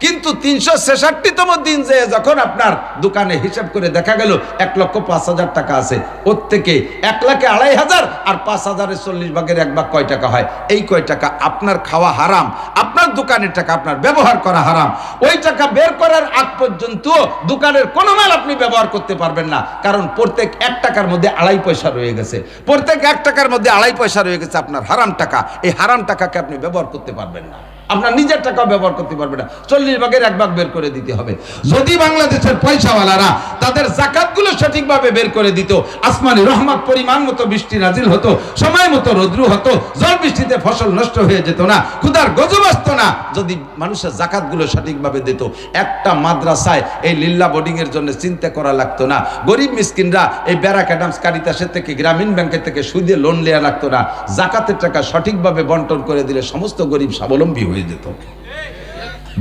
কিন্তু 366তম দিন যে যখন আপনার দোকানে হিসাব করে দেখা গেল 1,05,000 টাকা আছে, ওর থেকে 1,02,500 আর 5,000-এর 40 ভাগের 1 ভাগ কয় টাকা হয়? এই কয় টাকা আপনার খাওয়া হারাম, আপনার দোকানের টাকা আপনার ব্যবহার করা হারাম। ওই টাকা বের করার আগ পর্যন্ত দোকানের কোনো মাল আপনি ব্যবহার করতে পারবেন না, কারণ প্রত্যেক 1 টাকার মধ্যে 2.5 পয়সা রয়ে গেছে। প্রত্যেক 1 টাকার মধ্যে 2.5 পয়সা রয়ে গেছে আপনার হারাম টাকা। এই হারাম টাকাকে আপনি ব্যবহার করতে পারবেন না, আপনার নিজের টাকা ব্যবহার করতে পারবে না। 40 ভাগের 1 ভাগ বের করে দিতে হবে। যদি বাংলাদেশের পয়সাওয়ালারা তাদের যাকাতগুলো সঠিকভাবে বের করে দিত, আসমানি রহমত পরিমাণ মতো বৃষ্টি নাজিল হতো, সময় মতো রৌদ্র হতো, জল বৃষ্টিতে ফসল নষ্ট হয়ে যেত না, ক্ষুধার গজব আসতো না। যদি মানুষের যাকাতগুলো সঠিকভাবে দিত, একটা মাদ্রাসায় এই লিল্লা বোর্ডিং এর জন্য চিন্তা করা লাগতো না। গরিব মিসকিনরা এই ব্যারাক অ্যাডামস কারিতাসের থেকে, গ্রামীণ ব্যাংকের থেকে সুদে লোন নেওয়া লাগতো না। যাকাতের টাকা সঠিকভাবে বন্টন করে দিলে সমস্ত গরিব স্বাবলম্বী হয়ে যেত।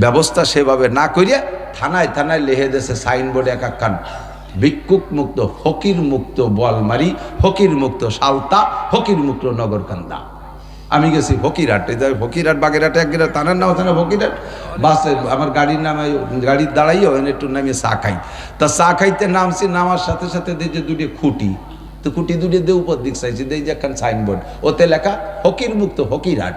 ব্যবস্থা সেভাবে না করিয়া থানায় থানায় লিখে দিয়েছে সাইনবোর্ডে এক একখান, ভিক্ষুক মুক্ত, ফকির মুক্ত বলমারি, ফকির মুক্ত সালতা, ফকির মুক্ত নগরকান্দা। আমি গেছি ফকিরহাটে, ফকিরহাট বাগেরহাটে এক গেলে থানার নাম থানা ফকিরহাট। বাসে আমার গাড়ির নামে, গাড়ির দাঁড়াইও একটু নামে চা খাই। তা চা খাইতে নামছি, নামার সাথে সাথে দেখছি 2টি খুঁটি, তো খুঁটি 2টি দিয়ে উপর দিক চাইছি, দেখি যে একখান সাইনবোর্ড, ওতে লেখা ফকির মুক্ত ফকিরহাট।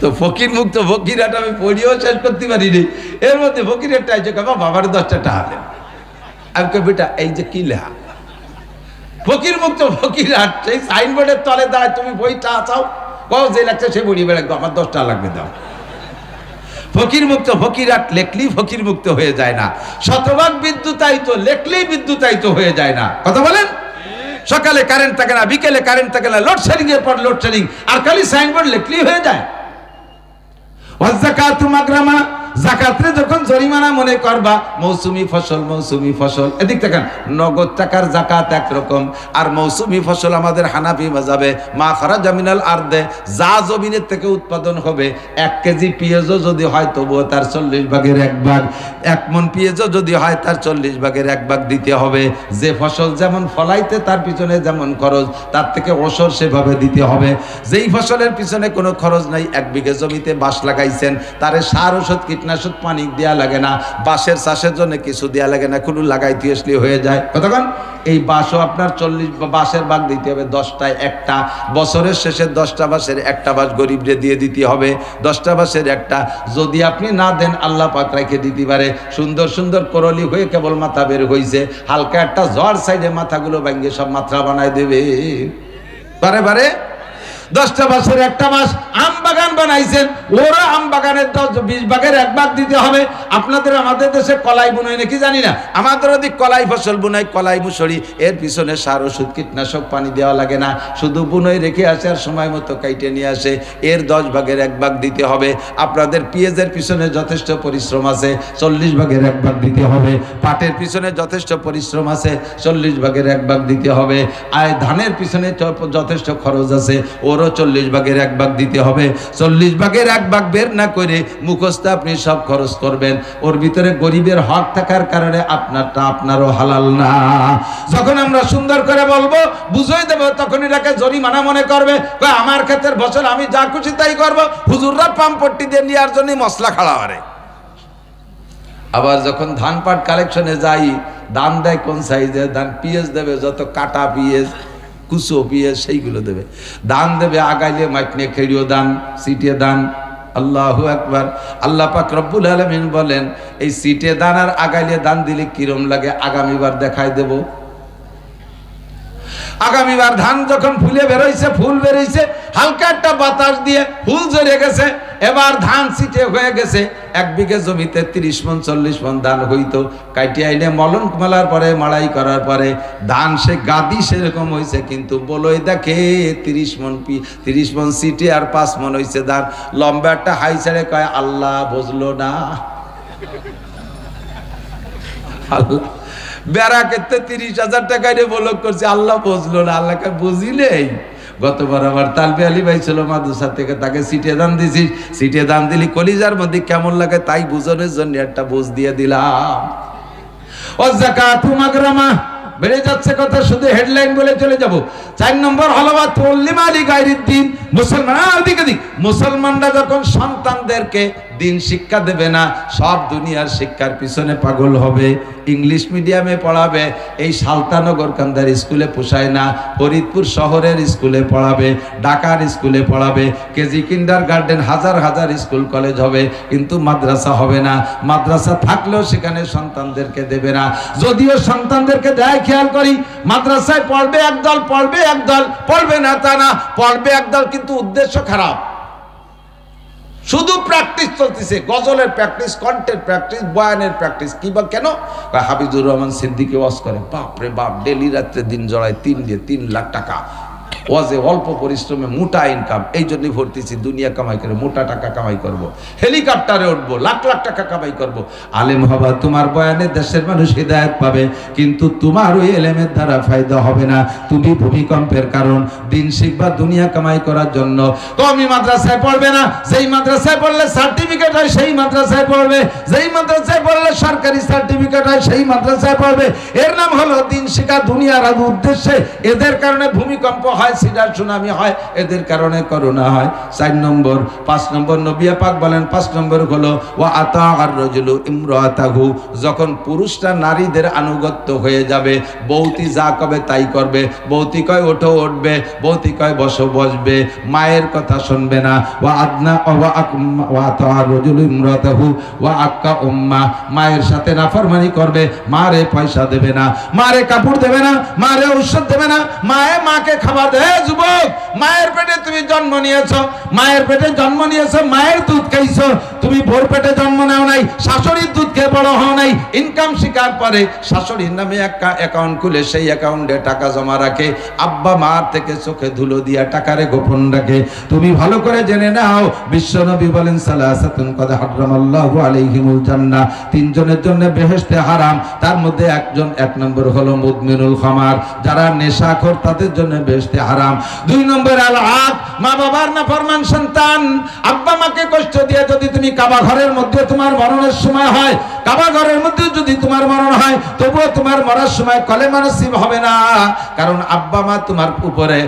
তো ফকির মুক্ত ফকিরহাট আমি পড়িও শেষ করতে পারিনি। এর মধ্যে ফকিরহাটটা আইছে, বাবার 10টা টাকা দেন। আমি কে বেটা এই যে কি লেখা ফকির মুক্ত ফকিরহাট, সেই সাইনবোর্ডের তলে দাঁড়ায় তুমি বইটা চাও, কও যে লাগছে সে বড়ি বেড়ে, আমার 10 টাকা লাগবে দাও। ফকির মুক্ত, ফকিরাট লেখলেই ফকির মুক্ত হয়ে যায় না। শতভাগ বিদ্যুতায়িত লেখলেই বিদ্যুতায়িত হয়ে যায় না। কথা বলেন? সকালে কারেন্ট থাকে না, বিকেলে কারেন্ট থাকে না, লোডশেডিং এর পর লোডশেডিং, আর খালি সাইনবোর্ড লেখলেই হয়ে যায়। ওয়াযাকাতু মাগরামা, যাকাতরে যখন জরিমানা মনে করবা, মৌসুমি ফসল, মৌসুমি ফসল, এদিক দেখেন নগদ টাকার যাকাত একরকম, আর মৌসুমি ফসল আমাদের হানাফি মাযহাবে মা খারাজা মিনাল আরদে, যা জমিনের থেকে উৎপাদন হবে। 1 কেজি পেঁয়াজও যদি হয় তবুও তার 40 ভাগের 1 ভাগ, 1 মণ পেঁয়াজও যদি হয় তার 40 ভাগের 1 ভাগ দিতে হবে। যে ফসল যেমন ফলাইতে তার পিছনে যেমন খরচ, তার থেকে ওসর সেভাবে দিতে হবে। যেই ফসলের পিছনে কোনো খরচ নাই, 1 বিঘা জমিতে বাঁশ লাগাইছেন, তারে সার ওষুধ কীটনাশক পানি দেয়া লাগে না, বাঁশের চাষের জন্য কিছু দেয়া লাগে না, কোনো লাগাইতে আসলে হয়ে যায়। কতক্ষণ? এই বাঁশও আপনার 40 বাঁশের ভাগ দিতে হবে, 10টায় 1টা, বছরের শেষে 10টা বাঁশের 1টা বাঁশ গরিবরে দিয়ে দিতে হবে, 10টা বাঁশের 1টা। যদি আপনি না দেন আল্লাহ পাক রেখে দিতে পারে। সুন্দর সুন্দর করলি হয়ে কেবল মাথা বের হয়েছে, হালকা একটা জ্বর সাইডে মাথাগুলো ভাঙিয়ে সব মাথা বানায় দেবে। বারে বারে 10টা বাঁশের 1টা বাঁশ। আম বাগান বানাইছেন, ওরা আম বাগানের 20 ভাগের 1 ভাগ দিতে হবে। আপনাদের আমাদের দেশে কলাই বুনাই নাকি জানি না, আমাদের ওদিক কলাই ফসল বুনাই, কলাই মুসুরি, এর পিছনে সার ওষুধ কীটনাশক পানি দেওয়া লাগে না, শুধু বুনই রেখে আসে আর সময় মতো কাইটে নিয়ে আসে, এর 10 ভাগের 1 ভাগ দিতে হবে। আপনাদের পেঁয়াজের পিছনে যথেষ্ট পরিশ্রম আছে, 40 ভাগের 1 ভাগ দিতে হবে। পাটের পিছনে যথেষ্ট পরিশ্রম আছে, 40 ভাগের 1 ভাগ দিতে হবে। আর ধানের পিছনে যথেষ্ট খরচ আছে, ওরও 40 ভাগের 1 ভাগ দিতে হবে। 40 ভাগের 1 ভাগ বের না করে মুখস্থ আপনি সব খরচ করবেন, ওর ভিতরে গরিবের হক থাকার কারণে আপনারটা আপনারও হালাল না। যখন আমরা সুন্দর করে বলবো, বুঝাই দেবো, তখন এটাকে জরিমানা মনে করবে, আমার ক্ষেত্রের ফসল আমি যা খুশি তাই করবো। হুজুররা পাম্পট্টি দিয়ে নেওয়ার জন্য মশলা খাড়া হারে। আবার যখন ধান পাট কালেকশনে যাই, দান দেয় কোন সাইজের ধান, পিএস দেবে যত কাটা পিএস, কুচো পিএস, সেইগুলো দেবে। দান দেবে আগাইলে মাইকনে খেড়িও দান, সিটে দান। আল্লাহু আকবার। আল্লাহ পাক রব্বুল আলামিন বলেন, এই সিটে দান আর আগাইলে দান দিলে কিরম লাগে আগামীবার দেখাই দেব। আগামীবার ধান যখন ফুলে বেরোইছে, ফুল বেরোইছে, হালকা একটা বাতাস দিয়ে ফুল ঝরে গেছে, এবার ধান সিটে হয়ে গেছে। 1 বিঘা জমিতে 30 মণ 40 মণ ধান হইতো, কাইটে আইলে মলন মেলার পরে মাড়াই করার পরে ধান সে গাদি সেরকম হয়েছে, কিন্তু বলই দেখে 30 মণ সিটে আর 5 মণ হয়েছে ধান। লম্বা একটা হাই ছেড়ে কয়, আল্লাহ বুঝলো না। আল্লাহ বেড়া ক্ষেত্রে 30,000 টাকা বলক করছে, আল্লাহ বুঝলো না। আল্লাহকে বুঝিলেই গতবার আমার তালবে আলী ভাই ছিল মাদ্রাসা থেকে, তাকে সিটে দান দিছি, সিটে দান দিলি কলিজার মধ্যে কেমন লাগে তাই বুঝানোর জন্য একটা বুঝ দিয়ে দিলাম। ওয়াযাকাতু মাগরামা, বেড়ে যাচ্ছে কথা, শুধু হেডলাইন বলে চলে যাব। 4 নম্বর হলো তুল্লিমালি গায়রিদ্দিন, মুসলমান দিকে দিক, মুসলমানরা যখন সন্তানদেরকে দিন শিক্ষা দেবে না, সব দুনিয়ার শিক্ষার পিছনে পাগল হবে। ইংলিশ মিডিয়ামে পড়াবে, এই সালতানগর কান্দার স্কুলে পোষায় না, ফরিদপুর শহরের স্কুলে পড়াবে, ঢাকার স্কুলে পড়াবে, কেজি কিন্ডার গার্ডেন, হাজার হাজার স্কুল কলেজ হবে, কিন্তু মাদ্রাসা হবে না। মাদ্রাসা থাকলেও সেখানে সন্তানদেরকে দেবে না। যদিও সন্তানদেরকে দেয়, খেয়াল করি, মাদ্রাসায় পড়বে একদল, পড়বে একদল, পড়বে না তা না, পড়বে একদল, কিন্তু উদ্দেশ্য খারাপ। শুধু প্র্যাকটিস চলতেছে, গজলের প্র্যাকটিস, কন্টেন্ট প্র্যাকটিস, বয়ানের প্র্যাকটিস। কি বা কেন? হাফিজুর রহমান সিদ্দিকী ওয়াজ করে, বাপরে বাপ, ডেলি রাত্রে দিন জড়ায় 3 লাখ টাকা ওয়াজে, অল্প পরিশ্রমে মোটা ইনকাম। এই জন্যই ভর্তিছি, দুনিয়া কামাই করে মোটা টাকা কামাই করব, হেলিকপ্টারে উঠবো, লাখ লাখ টাকা কামাই করব। আলেম হবা, তোমার বয়ানে দেশের মানুষ হিদায়াত পাবে, কিন্তু তোমার ওই এলেমের দ্বারা ফায়দা হবে না। তুমি ভূমিকম্পের কারণ। দিন শিখবা দুনিয়া কামাই করার জন্য। কওমি মাদ্রাসায় পড়বে না, যেই মাদ্রাসায় পড়লে সার্টিফিকেট হয় সেই মাদ্রাসায় পড়বে, যেই মাদ্রাসায় পড়লে সরকারি সার্টিফিকেট হয় সেই মাদ্রাসায় পড়বে। এর নাম হলো দিন শিক্ষা, দুনিয়ার উদ্দেশ্যে। এদের কারণে ভূমিকম্প হয়, সিডার সুনামি হয়, এদের কারণে করোনা হয়। 4 নম্বর। 5 নম্বর নবী পাক বলেন, 5 নম্বর হলো ওয়া আতাআর রাজুলু ইমরাতাহু, যখন পুরুষরা নারীদের আনুগত্য হয়ে যাবে, বউতি যা কবে তাই করবে, বউতি কয় ওঠো উঠবে, বউতি কয় বসো বসবে, মায়ের কথা শুনবে না। ওয়া আদনা ওয়া আতাআর রাজুলু ইমরাতাহু ওয়া আক্কা উম্মা, মায়ের সাথে নাফরমানি করবে, মারে পয়সা দেবে না, মারে কাপড় দেবে না, মারে ঔষধ দেবে না, মাকে খাবার দেবে। যুবক, মায়ের পেটে তুমি জন্ম নিয়েছো, মায়ের পেটে জন্ম নিয়েছো, মায়ের দুধ খাইছো, তুমি ভোর পেটে শাশুড়ির দুধ খেয়ে বড় হও নাই, ইনকাম শিকার পরে শাশুড়ির নামে একটা অ্যাকাউন্ট খুলে সেই অ্যাকাউন্টে টাকা জমা রাখে, আব্বা মার থেকে চোখে ধুলো দিয়া টাকারে গোপন রাখে। তুমি ভালো করে জেনে নাও, বিশ্বনবী বলেন সালাসাতুন কদ হারামাল্লাহু আলাইহিমুল জান্নাহ, তিনজনের জন্য বেহেশতে হারাম। তার মধ্যে এক নম্বর হলো মুদমিনুল খামার, যারা নেশাখোর তাদের জন্য বেহেশতে হারাম। 2 নম্বর আল আক, মা বাবার নাফরমান সন্তান। আব্বা মাকে কষ্ট দিয়ে যদি তুমি কাবা ঘরের মধ্যে তোমার মরণের সময় হয়, কাবা ঘরের মধ্যে যদি তোমার মরণ হয়, তবুও তোমার মরার সময় কলেমা নসিব হবে না। কারণ আব্বা মা তোমার উপরে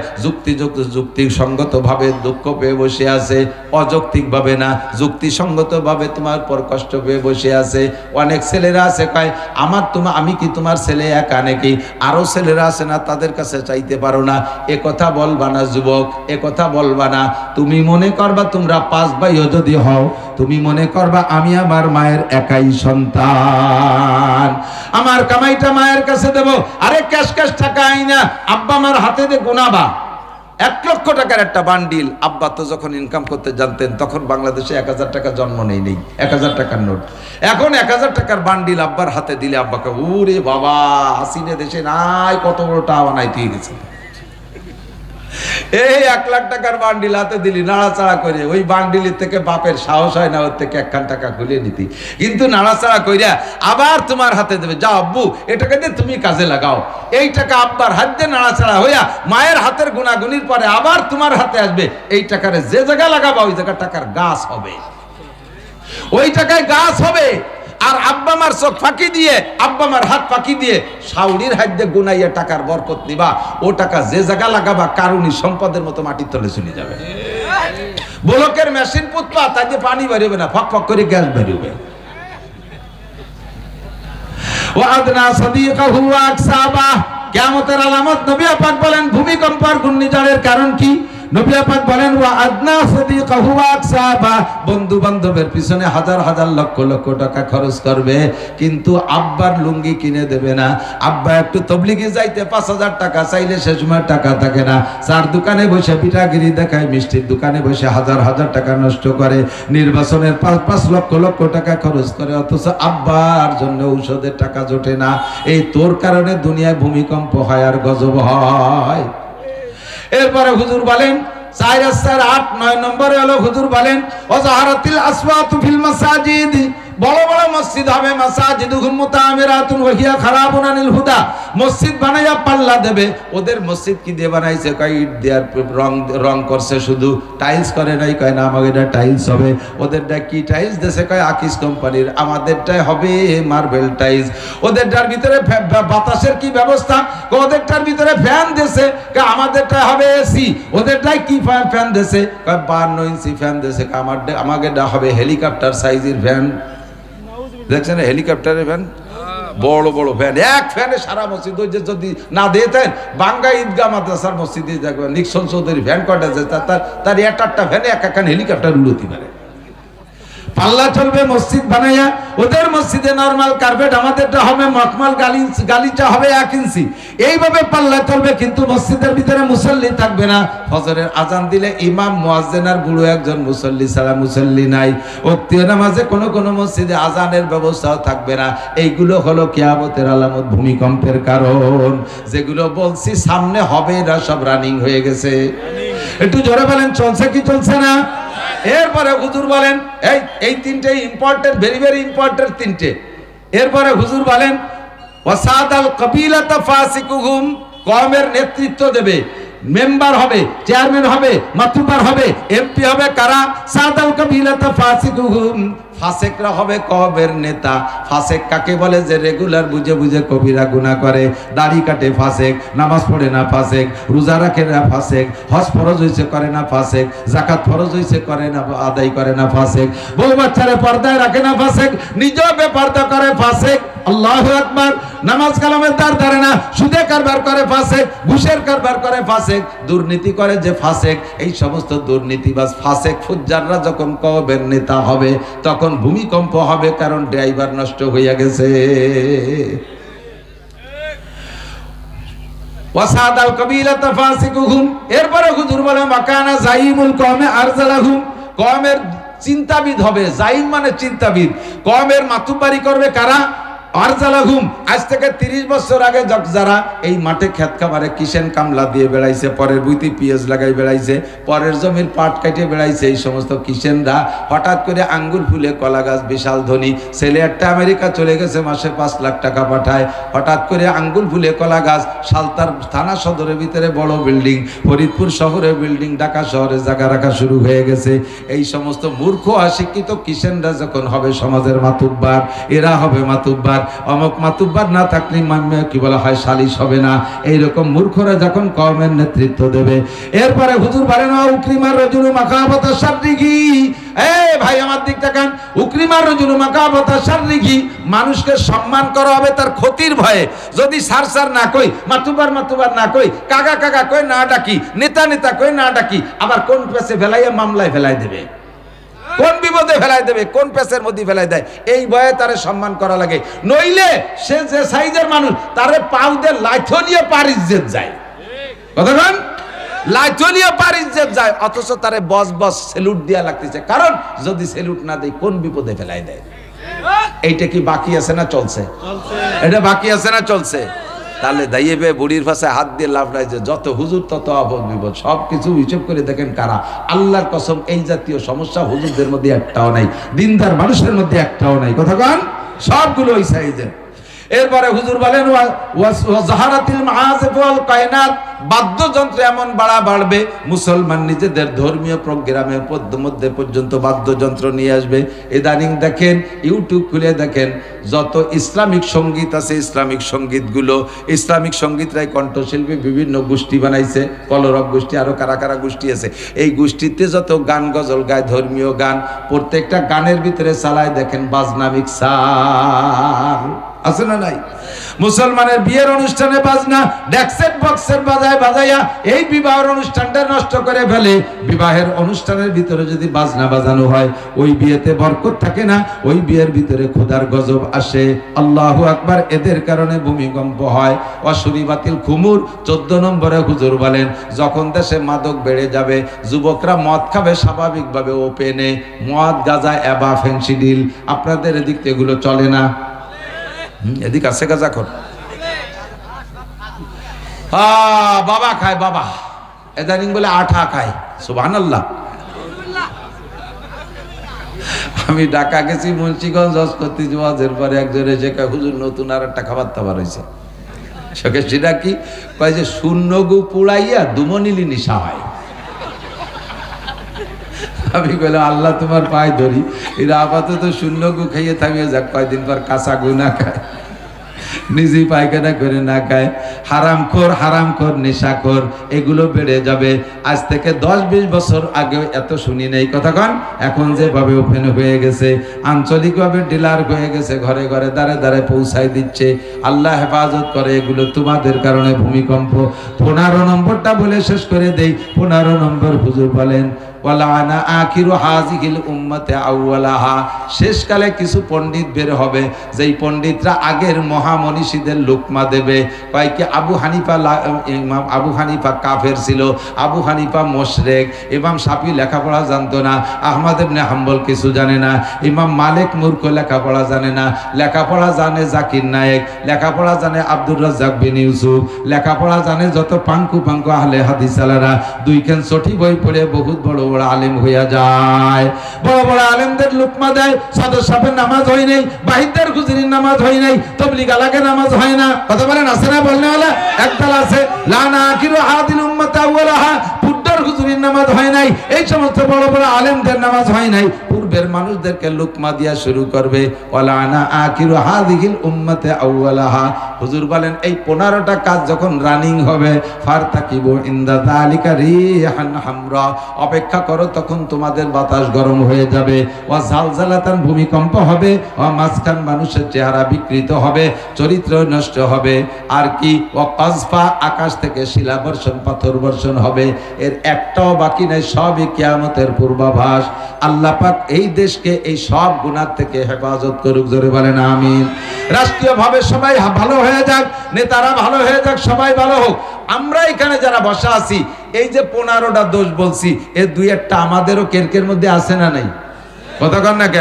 যুক্তিসঙ্গত ভাবে দুঃখ পেয়ে বসে আছে, অযৌক্তিক ভাবে না, যুক্তিসঙ্গত ভাবে তোমার পর কষ্ট পেয়ে বসে আছে। অনেক ছেলেরা আছে কয় আমি কি তোমার ছেলে একা নাকি, আরো ছেলেরা আছে না তাদের কাছে চাইতে পারো না। এ কথা বলবা না যুবক, এ কথা বলবা না। তুমি মনে করবা তোমরা 5 ভাইও যদি হও, তুমি মনে করবা আমি আমার মায়ের একাই সন্তান, আমার কামাইটা মায়ের কাছে দেব। আরে ক্যাশ টাকা আইনা আব্বা আমার হাতে দিয়ে গোনাবা। 1 লক্ষ টাকার একটা বান্ডিল, আব্বা তো যখন ইনকাম করতে জানতেন তখন বাংলাদেশে 1000 টাকা জন্ম নেই 1000 টাকার নোট। এখন 1000 টাকার বান্ডিল আব্বার হাতে দিলে আব্বাকে ওরে বাবা, হাসিনে দেশে নাই কত বড় টাকা বানাইতে গেছে। এই 1 লাখ টাকার বান্ডিল হাতে দিলি, নাড়াচাড়া করে ওই বান্ডিলের থেকে বাপের সাহস হয় না ওর থেকে 1 টাকা খুলে নিতি, কিন্তু নাড়াচাড়া কইরা আবার তোমার হাতে দেবে, যাও আব্বু এটাকে দিয়ে তুমি কাজে লাগাও। এই টাকা আব্বার হাত দিয়ে নাড়াচাড়া হইয়া মায়ের হাতের গুণাগুনির পরে আবার তোমার হাতে আসবে। এই টাকারে যে জায়গা লাগাবা ওই জায়গা টাকার গাছ হবে, ওই টাকায় গাছ হবে। আর আব্বা মার চোখ ফাঁকি দিয়ে, আব্বা মার হাত ফাঁকি দিয়ে শাউরির হাত দিয়ে গুনাইয়া টাকার বরকত নিবা, ও টাকা যে জায়গা লাগাবা কারুনি সম্পদের মতো মাটির তলে চলে যাবে। ব্লকের মেশিন পুতপা, তাই দিয়ে পানি বেরোবে না, ফক ফক করে গ্যাস বেরোবে। ওয়াদনা সাদিকাহু ওয়া আকসাবা, কিয়ামতের আলামত নবী পাক বলেন ভূমিকম্প আর ঘূর্ণিঝড়ের কারণ কি? নবী পাক বলেন ওয়া আদনা সাদিকাহু ওয়া আকসাবা, বন্ধু বান্ধবের পিছনে হাজার হাজার লক্ষ লক্ষ টাকা খরচ করবে, কিন্তু আব্বার লুঙ্গি কিনে দেবে না। আব্বা একটু তবলিগে যাইতে 5000 টাকা চাইলে সে সময় টাকা থাকে না, চার দোকানে বসে পিঠাগিরি দেখায়, মিষ্টির দোকানে বসে হাজার হাজার টাকা নষ্ট করে, নির্বাচনের 5 লক্ষ লক্ষ টাকা খরচ করে, অথচ আব্বার জন্য ঔষধের টাকা জোটে না। এই তোর কারণে দুনিয়ায় ভূমিকম্প হয় আর গজব হয়। এরপরে হুজুর বলেন 4 8 9 নম্বরে হলো হুজুর বলেন ওয়াজাহারাতিল আসওয়াতু ফিল মাসাজিদ, বড় বড় মসজিদ হবে, মাসাজিদুহুম মুতাআমিরাতুন ওয়া হিয়া খারাবুন আনিল হুদা, মসজিদ বানাইয়া পাল্লা দেবে। ওদের মসজিদ কি দিয়ে বানাইছে? কয় ইট দেয়ার রং করছে, শুধু টাইলস করে নাই। কয় না আমাদেরটা টাইলস হবে। ওদেরটা কি টাইলস দেশে? কয় আকিস কোম্পানির। আমাদেরটাই হবে মার্বেল টাইলস। ওদেরটার ভিতরে বাতাসের কি ব্যবস্থা? ওদেরটার ভিতরে ফ্যান দেশে। কয় আমাদেরটা হবে এসি। ওদেরটাই কি ফ্যান দেশে? কয় 52 ইঞ্চি ফ্যান দেশে। আমাদেরটা হবে হেলিকপ্টার সাইজের ফ্যান। দেখছেন হেলিকপ্টারের ফ্যান, বড় বড় ফ্যান, এক ফ্যানে সারা মসজিদ। ওই যে যদি না দিতেন বাঙ্গা ঈদগাহ মাদ্রাসার মসজিদে দেখবেন নিক্সন চৌধুরী ফ্যান কয়টা যে তার 1-8টা ফ্যানে এক হেলিকপ্টার উড়তে পারে। পাল্লা চলবে মসজিদ বানাইয়া। ওদের মসজিদে নরমাল কার্পেট, আমাদেরটা হবে মখমল, গালিচা হবে 1 ইঞ্চি। এইভাবে পাল্লা চলবে, কিন্তু মসজিদের ভিতরে মুসল্লি থাকবে না। ফজরের আজান দিলে ইমাম, মুয়াজ্জিন আর বুড়ো একজন মুসল্লি ছাড়া মুসল্লি নাই। ওক্তীয় নামাজে কোন মসজিদে আজানের ব্যবস্থাও থাকবে না। এইগুলো হলো কিয়ামতের আলামত, ভূমিকম্পের কারণ। যেগুলো বলছি সামনে হবে না, সব রানিং হয়ে গেছে। একটু জোরে বলেন চলছে কি চলছে না? এরপরে হুজুর বলেন এই 3টে ইম্পর্টেন্ট, ভেরি ভেরি ইম্পর্টেন্ট 3টে। এরপরে হুজুর বলেন ওয়াসাদাল কবিলাতা ফাসিকুহুম, কওমের নেতৃত্ব দেবে, মেম্বার হবে, চেয়ারম্যান হবে, মাতুব্বার হবে, এমপি হবে কারা? সাদাল কবিলাতা ফাসিকুহুম, ফাসেকরা হবে কওমের নেতা। ফাসেক কাকে বলে? যে রেগুলার বুঝে বুঝে কবিরা গুনাহ করে, দাড়ি কাটে ফাসেক, নামাজ পড়ে না ফাসেক, রোজা রাখে না ফাসেক, হজ ফরজ হইছে করে না ফাসেক, যাকাত ফরজ হইছে করে না, আদায় করে না ফাসেক, বউ বাচ্চারে পর্দায় রাখে না ফাসেক, নিজেও বেপরদা করে ফাসেক। আল্লাহু আকবার। নামাজ কালামের দ্বার ধরে না, সুদে কারবার করে ফাসেক, ঘুষের কারবার করে ফাসেক, দুর্নীতি করে যে ফাসেক। এই সমস্ত দুর্নীতিবাজ ফাসেক ফুজ্জাররা যখন কওমের নেতা হবে তখন ভূমিকম্প হবে, কারণ ড্রাইভার নষ্ট হইয়া গেছে। ওয়াসাদাল কবিলাতা ফাসিকুহুম। এরপরে হুজুর বলে মাকানা জাইমুল কওমে আরজালাহুম, কওমের চিন্তাবিদ হবে। জাইম মানে চিন্তাবিদ। কওমের মাতুব্বারি করবে কারা? আরজালাহুম। আজ থেকে 30 বছর আগে যারা এই মাঠে ক্ষেত খামারে কিষেন কামলা দিয়ে বেড়াইছে, পরের বুইতে পিঁয়াজ লাগাই বেড়াইছে, পরের জমির পাট কাটিয়ে বেড়াইছে, এই সমস্ত কিষেনরা হঠাৎ করে আঙ্গুর ফুলে কলা গাছ, বিশাল ধনী ছেলে একটা আমেরিকা চলে গেছে, মাসে 5 লাখ টাকা পাঠায়, হঠাৎ করে আঙ্গুর ফুলে কলা গাছ, সালতার থানা সদরের ভিতরে বড় বিল্ডিং, ফরিদপুর শহরে বিল্ডিং, ঢাকা শহরে জায়গা রাখা শুরু হয়ে গেছে। এই সমস্ত মূর্খ অশিক্ষিত কিষেনরা যখন হবে সমাজের মাতুব্বার, এরা হবে মাতুব্বার। অমুক মাতুব্বার না থাকলে কি বলা হয়, সালিশ হবে না। এইরকম মূর্খরা যখন কওমের নেতৃত্ব দেবে, এরপরে হুজুর বলেন উকরিমার রাজুলু মাকাবাতা শাররিহি। এই ভাই আমার দিক তাকান, উকরিমার রাজুলু মাকাবাতা শাররিহি, মানুষকে সম্মান করা হবে তার ক্ষতির ভয়ে। যদি সার সার না কই, মাতুব্বার মাতুব্বার না কই, কাকা কাকা কই না ডাকি, নেতা নেতা কই না ডাকি, আবার কোন পেছে ফেলাইয়া মামলায় ফেলাই দেবে, কোন বিপদে ফেলাই দেবে, কোন পেছের মধ্যে ফেলাই দেয়, এই ভয়ে তারে সম্মান করা লাগে। নইলে সে যে সাইজের মানুষ, তারে পাউ দিয়ে লাইথো নিয়ে পারিজ্জেত যায়। কতক্ষণ লাইথো নিয়ে পারিজ্জেত যায়, অথচ তারে বস বস সেলুট দিয়া লাগতেছে। কারণ যদি সেলুট না দেয় কোন বিপদে ফেলাই দেয়। এইটা কি বাকি আছে না চলছে? এটা বাকি আছে না চলছে? তাহলে দাইয়েবে বুড়ির পাশে হাত দিয়ে লাভ নাই, যে যত হুজুর তত আপদ বিপদ। সব কিছু হিসেব করে দেখেন কারা। আল্লাহর কসম এই জাতীয় সমস্যা হুজুরদের মধ্যে একটাও নাই, দিনদার মানুষের মধ্যে একটাও নাই। কথা কন, সবগুলো ওই সাইজের। এরপরে হুজুর বলেন ওয়াজাহারাতিল মাআজিফ ওয়াল কায়নাত, বাদ্যযন্ত্র এমন বাড়বে, মুসলমান নিজেদের ধর্মীয় প্রোগ্রামের মধ্যে পর্যন্ত বাদ্যযন্ত্র নিয়ে আসবে। ইদানিং দেখেন, ইউটিউব খুলে দেখেন, যত ইসলামিক সঙ্গীত আছে, ইসলামিক সঙ্গীতগুলো, ইসলামিক সঙ্গীতরাই কণ্ঠশিল্পী বিভিন্ন গোষ্ঠী বানাইছে, কলরব গোষ্ঠী, আরো কারা কারা গোষ্ঠী আছে। এই গোষ্ঠীতে যত গান গজল গায়, ধর্মীয় গান, প্রত্যেকটা গানের ভিতরে চালায় দেখেন বাজনা মিক্সার, আছে না নাই? মুসলমানের বিয়ের অনুষ্ঠানে বাজনা ডেক্সেট বক্সের বাজাইয়া এই বিবাহের অনুষ্ঠানটা নষ্ট করে ফেলে। বিবাহের অনুষ্ঠানের ভিতরে যদি বাজনা বাজানো হয়, ওই বিয়েতে বরকত থাকে না, ওই বিয়ের ভিতরে খোদার গজব আসে। আল্লাহু আকবার। এদের কারণে ভূমিকম্প হয়। অসুরি বাতিল খুমুর 14 নম্বরে হুজুর বলেন, যখন দেশে মাদক বেড়ে যাবে, যুবকরা মদ খাবে স্বাভাবিকভাবে ওপেনে, মদ গাঁজা এবা ফেন্সিডিল, আপনাদের এদিক এগুলো চলে না? এদিক আছে গাঁজা খোর, বাবা খায়, বাবা এদানিং বলে আঠা খায়। সুবহানাল্লাহ। আমি ঢাকা গেছি, মুন্সিগঞ্জ হজ করতে যাওয়ার পরে একজন এসে কয়, হুজুর নতুন আর একটা খাবার দাবার হয়েছে। সেটা কি? কয় যে শূন্য গু পুড়াইয়া দুমনিলি নিশা হয়। আমি কইলাম আল্লাহ তোমার পায়ে ধরি, এরা আপাতত শূন্য গু খাইয়ে থামিয়ে যাক, কয়দিন পর কাঁচা গু না খায়, নিজেই পায়খানা করে না খায়। হারামখোর নেশাখোর এগুলো বেড়ে যাবে। আজ থেকে 10-20 বছর আগে এত শুনি নাই। কথা কন, এখন যেভাবে ওপেন হয়ে গেছে, আঞ্চলিকভাবে ডিলার হয়ে গেছে, ঘরে ঘরে দাঁড়ে দাঁড়ে পৌঁছায় দিচ্ছে। আল্লাহ হেফাজত করে। এগুলো তোমাদের কারণে ভূমিকম্প। 15 নম্বরটা বলে শেষ করে দেই। 15 নম্বর হুজুর বলেন, ওয়ালানা আখিরু হাযিহিল উম্মতি আউওয়ালাহা, শেষকালে কিছু পণ্ডিত বের হবে, যেই পণ্ডিতরা আগের মহামনীষীদের লুকমা দেবে। কয় কি, ইমাম আবু হানিফা কাফের ছিল, আবু হানিফা মুশরিক, ইমাম শাফি লেখাপড়া জানতো না, আহমদ ইবনে হাম্বল কিছু জানে না, ইমাম মালিক মূর্খ, লেখাপড়া জানে না। লেখাপড়া জানে জাকির নায়েক, লেখাপড়া জানে আব্দুর রাজ্জাক বিন ইউসুফ, লেখাপড়া জানে যত পাঙ্কু আহলে হাদিস আলারা। দুইখান সঠিক বই পড়ে বহুত বড় বড় আলেম হইয়া যায়। বড় বড় আলেমদের লুকমা দেয়। সাদর সাহেবের নামাজ হয় নাই, বাহিদের হুজুরির নামাজ হয় নাই, তবলিগ আলাকের নামাজ হয় না। কথা বলেন, আছে না? বলনে ওলা একদল আছে, লানা আখিরু হাদিল উম্মাত আউওয়ালাহা, পুড্ডার হুজুরির নামাজ হয় নাই। এই সমস্ত বড় বড় আলেমদের নামাজ হয় নাই। পূর্বের মানুষদেরকে লুকমা দিয়া শুরু করবে। ওয়ালানা আখিরু হাদিহিল উম্মাত আউওয়ালাহা। হুজুর বলেন, এই 15টা কাজ যখন রানিং হবে, ফারতাকিবু ইনদা যালিকা রিহান হামরা, অপেক্ষা করো, তখন তোমাদের বাতাস গরম হয়ে যাবে। ওয়া জালজালাতান, ভূমিকম্প হবে। ওয়া মাসকান, মানুষের চেহারা বিকৃত হবে, চরিত্র নষ্ট হবে। আর কি? ওয়া কাযফা, আকাশ থেকে শিলা বর্ষণ, পাথর বর্ষণ হবে। এর একটাও বাকি নাই, সবই কিয়ামতের পূর্বাভাস। আল্লাহ পাক এই দেশকে এই সব গুনাহ থেকে হেফাজত করুক। জোরে বলেন আমিন। রাষ্ট্রীয়ভাবে সবাই ভালো হয়ে যাক, নেতারা ভালো হয়ে যাক, সবাই ভালো হোক। আমরা এখানে যারা বসা আছি, এই যে 15টা দোষ বলছি, এর 2-1টা আমাদেরও কেরকের মধ্যে আছে না নাই? কতক্ষণ না কে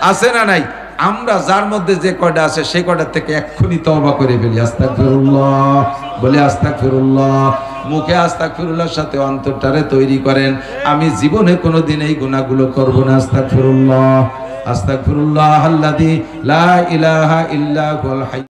আছে না নাই? আমরা যার মধ্যে যে কয়টা আছে সেই কয়টা থেকে এক্ষুনি তওবা করে ফেলি। আস্তাগফিরুল্লাহ বলে আস্তাগফিরুল্লাহ, মুখে আস্তাগফিরুল্লাহর সাথে অন্তরটারে তৈরি করেন, আমি জীবনে কোনোদিন এই গুনাহগুলো করব না। আস্তাগফিরুল্লাহ আস্তাগফিরুল্লাহ আল্লাযী লা ইলাহা ইল্লা হুয়াল হাই।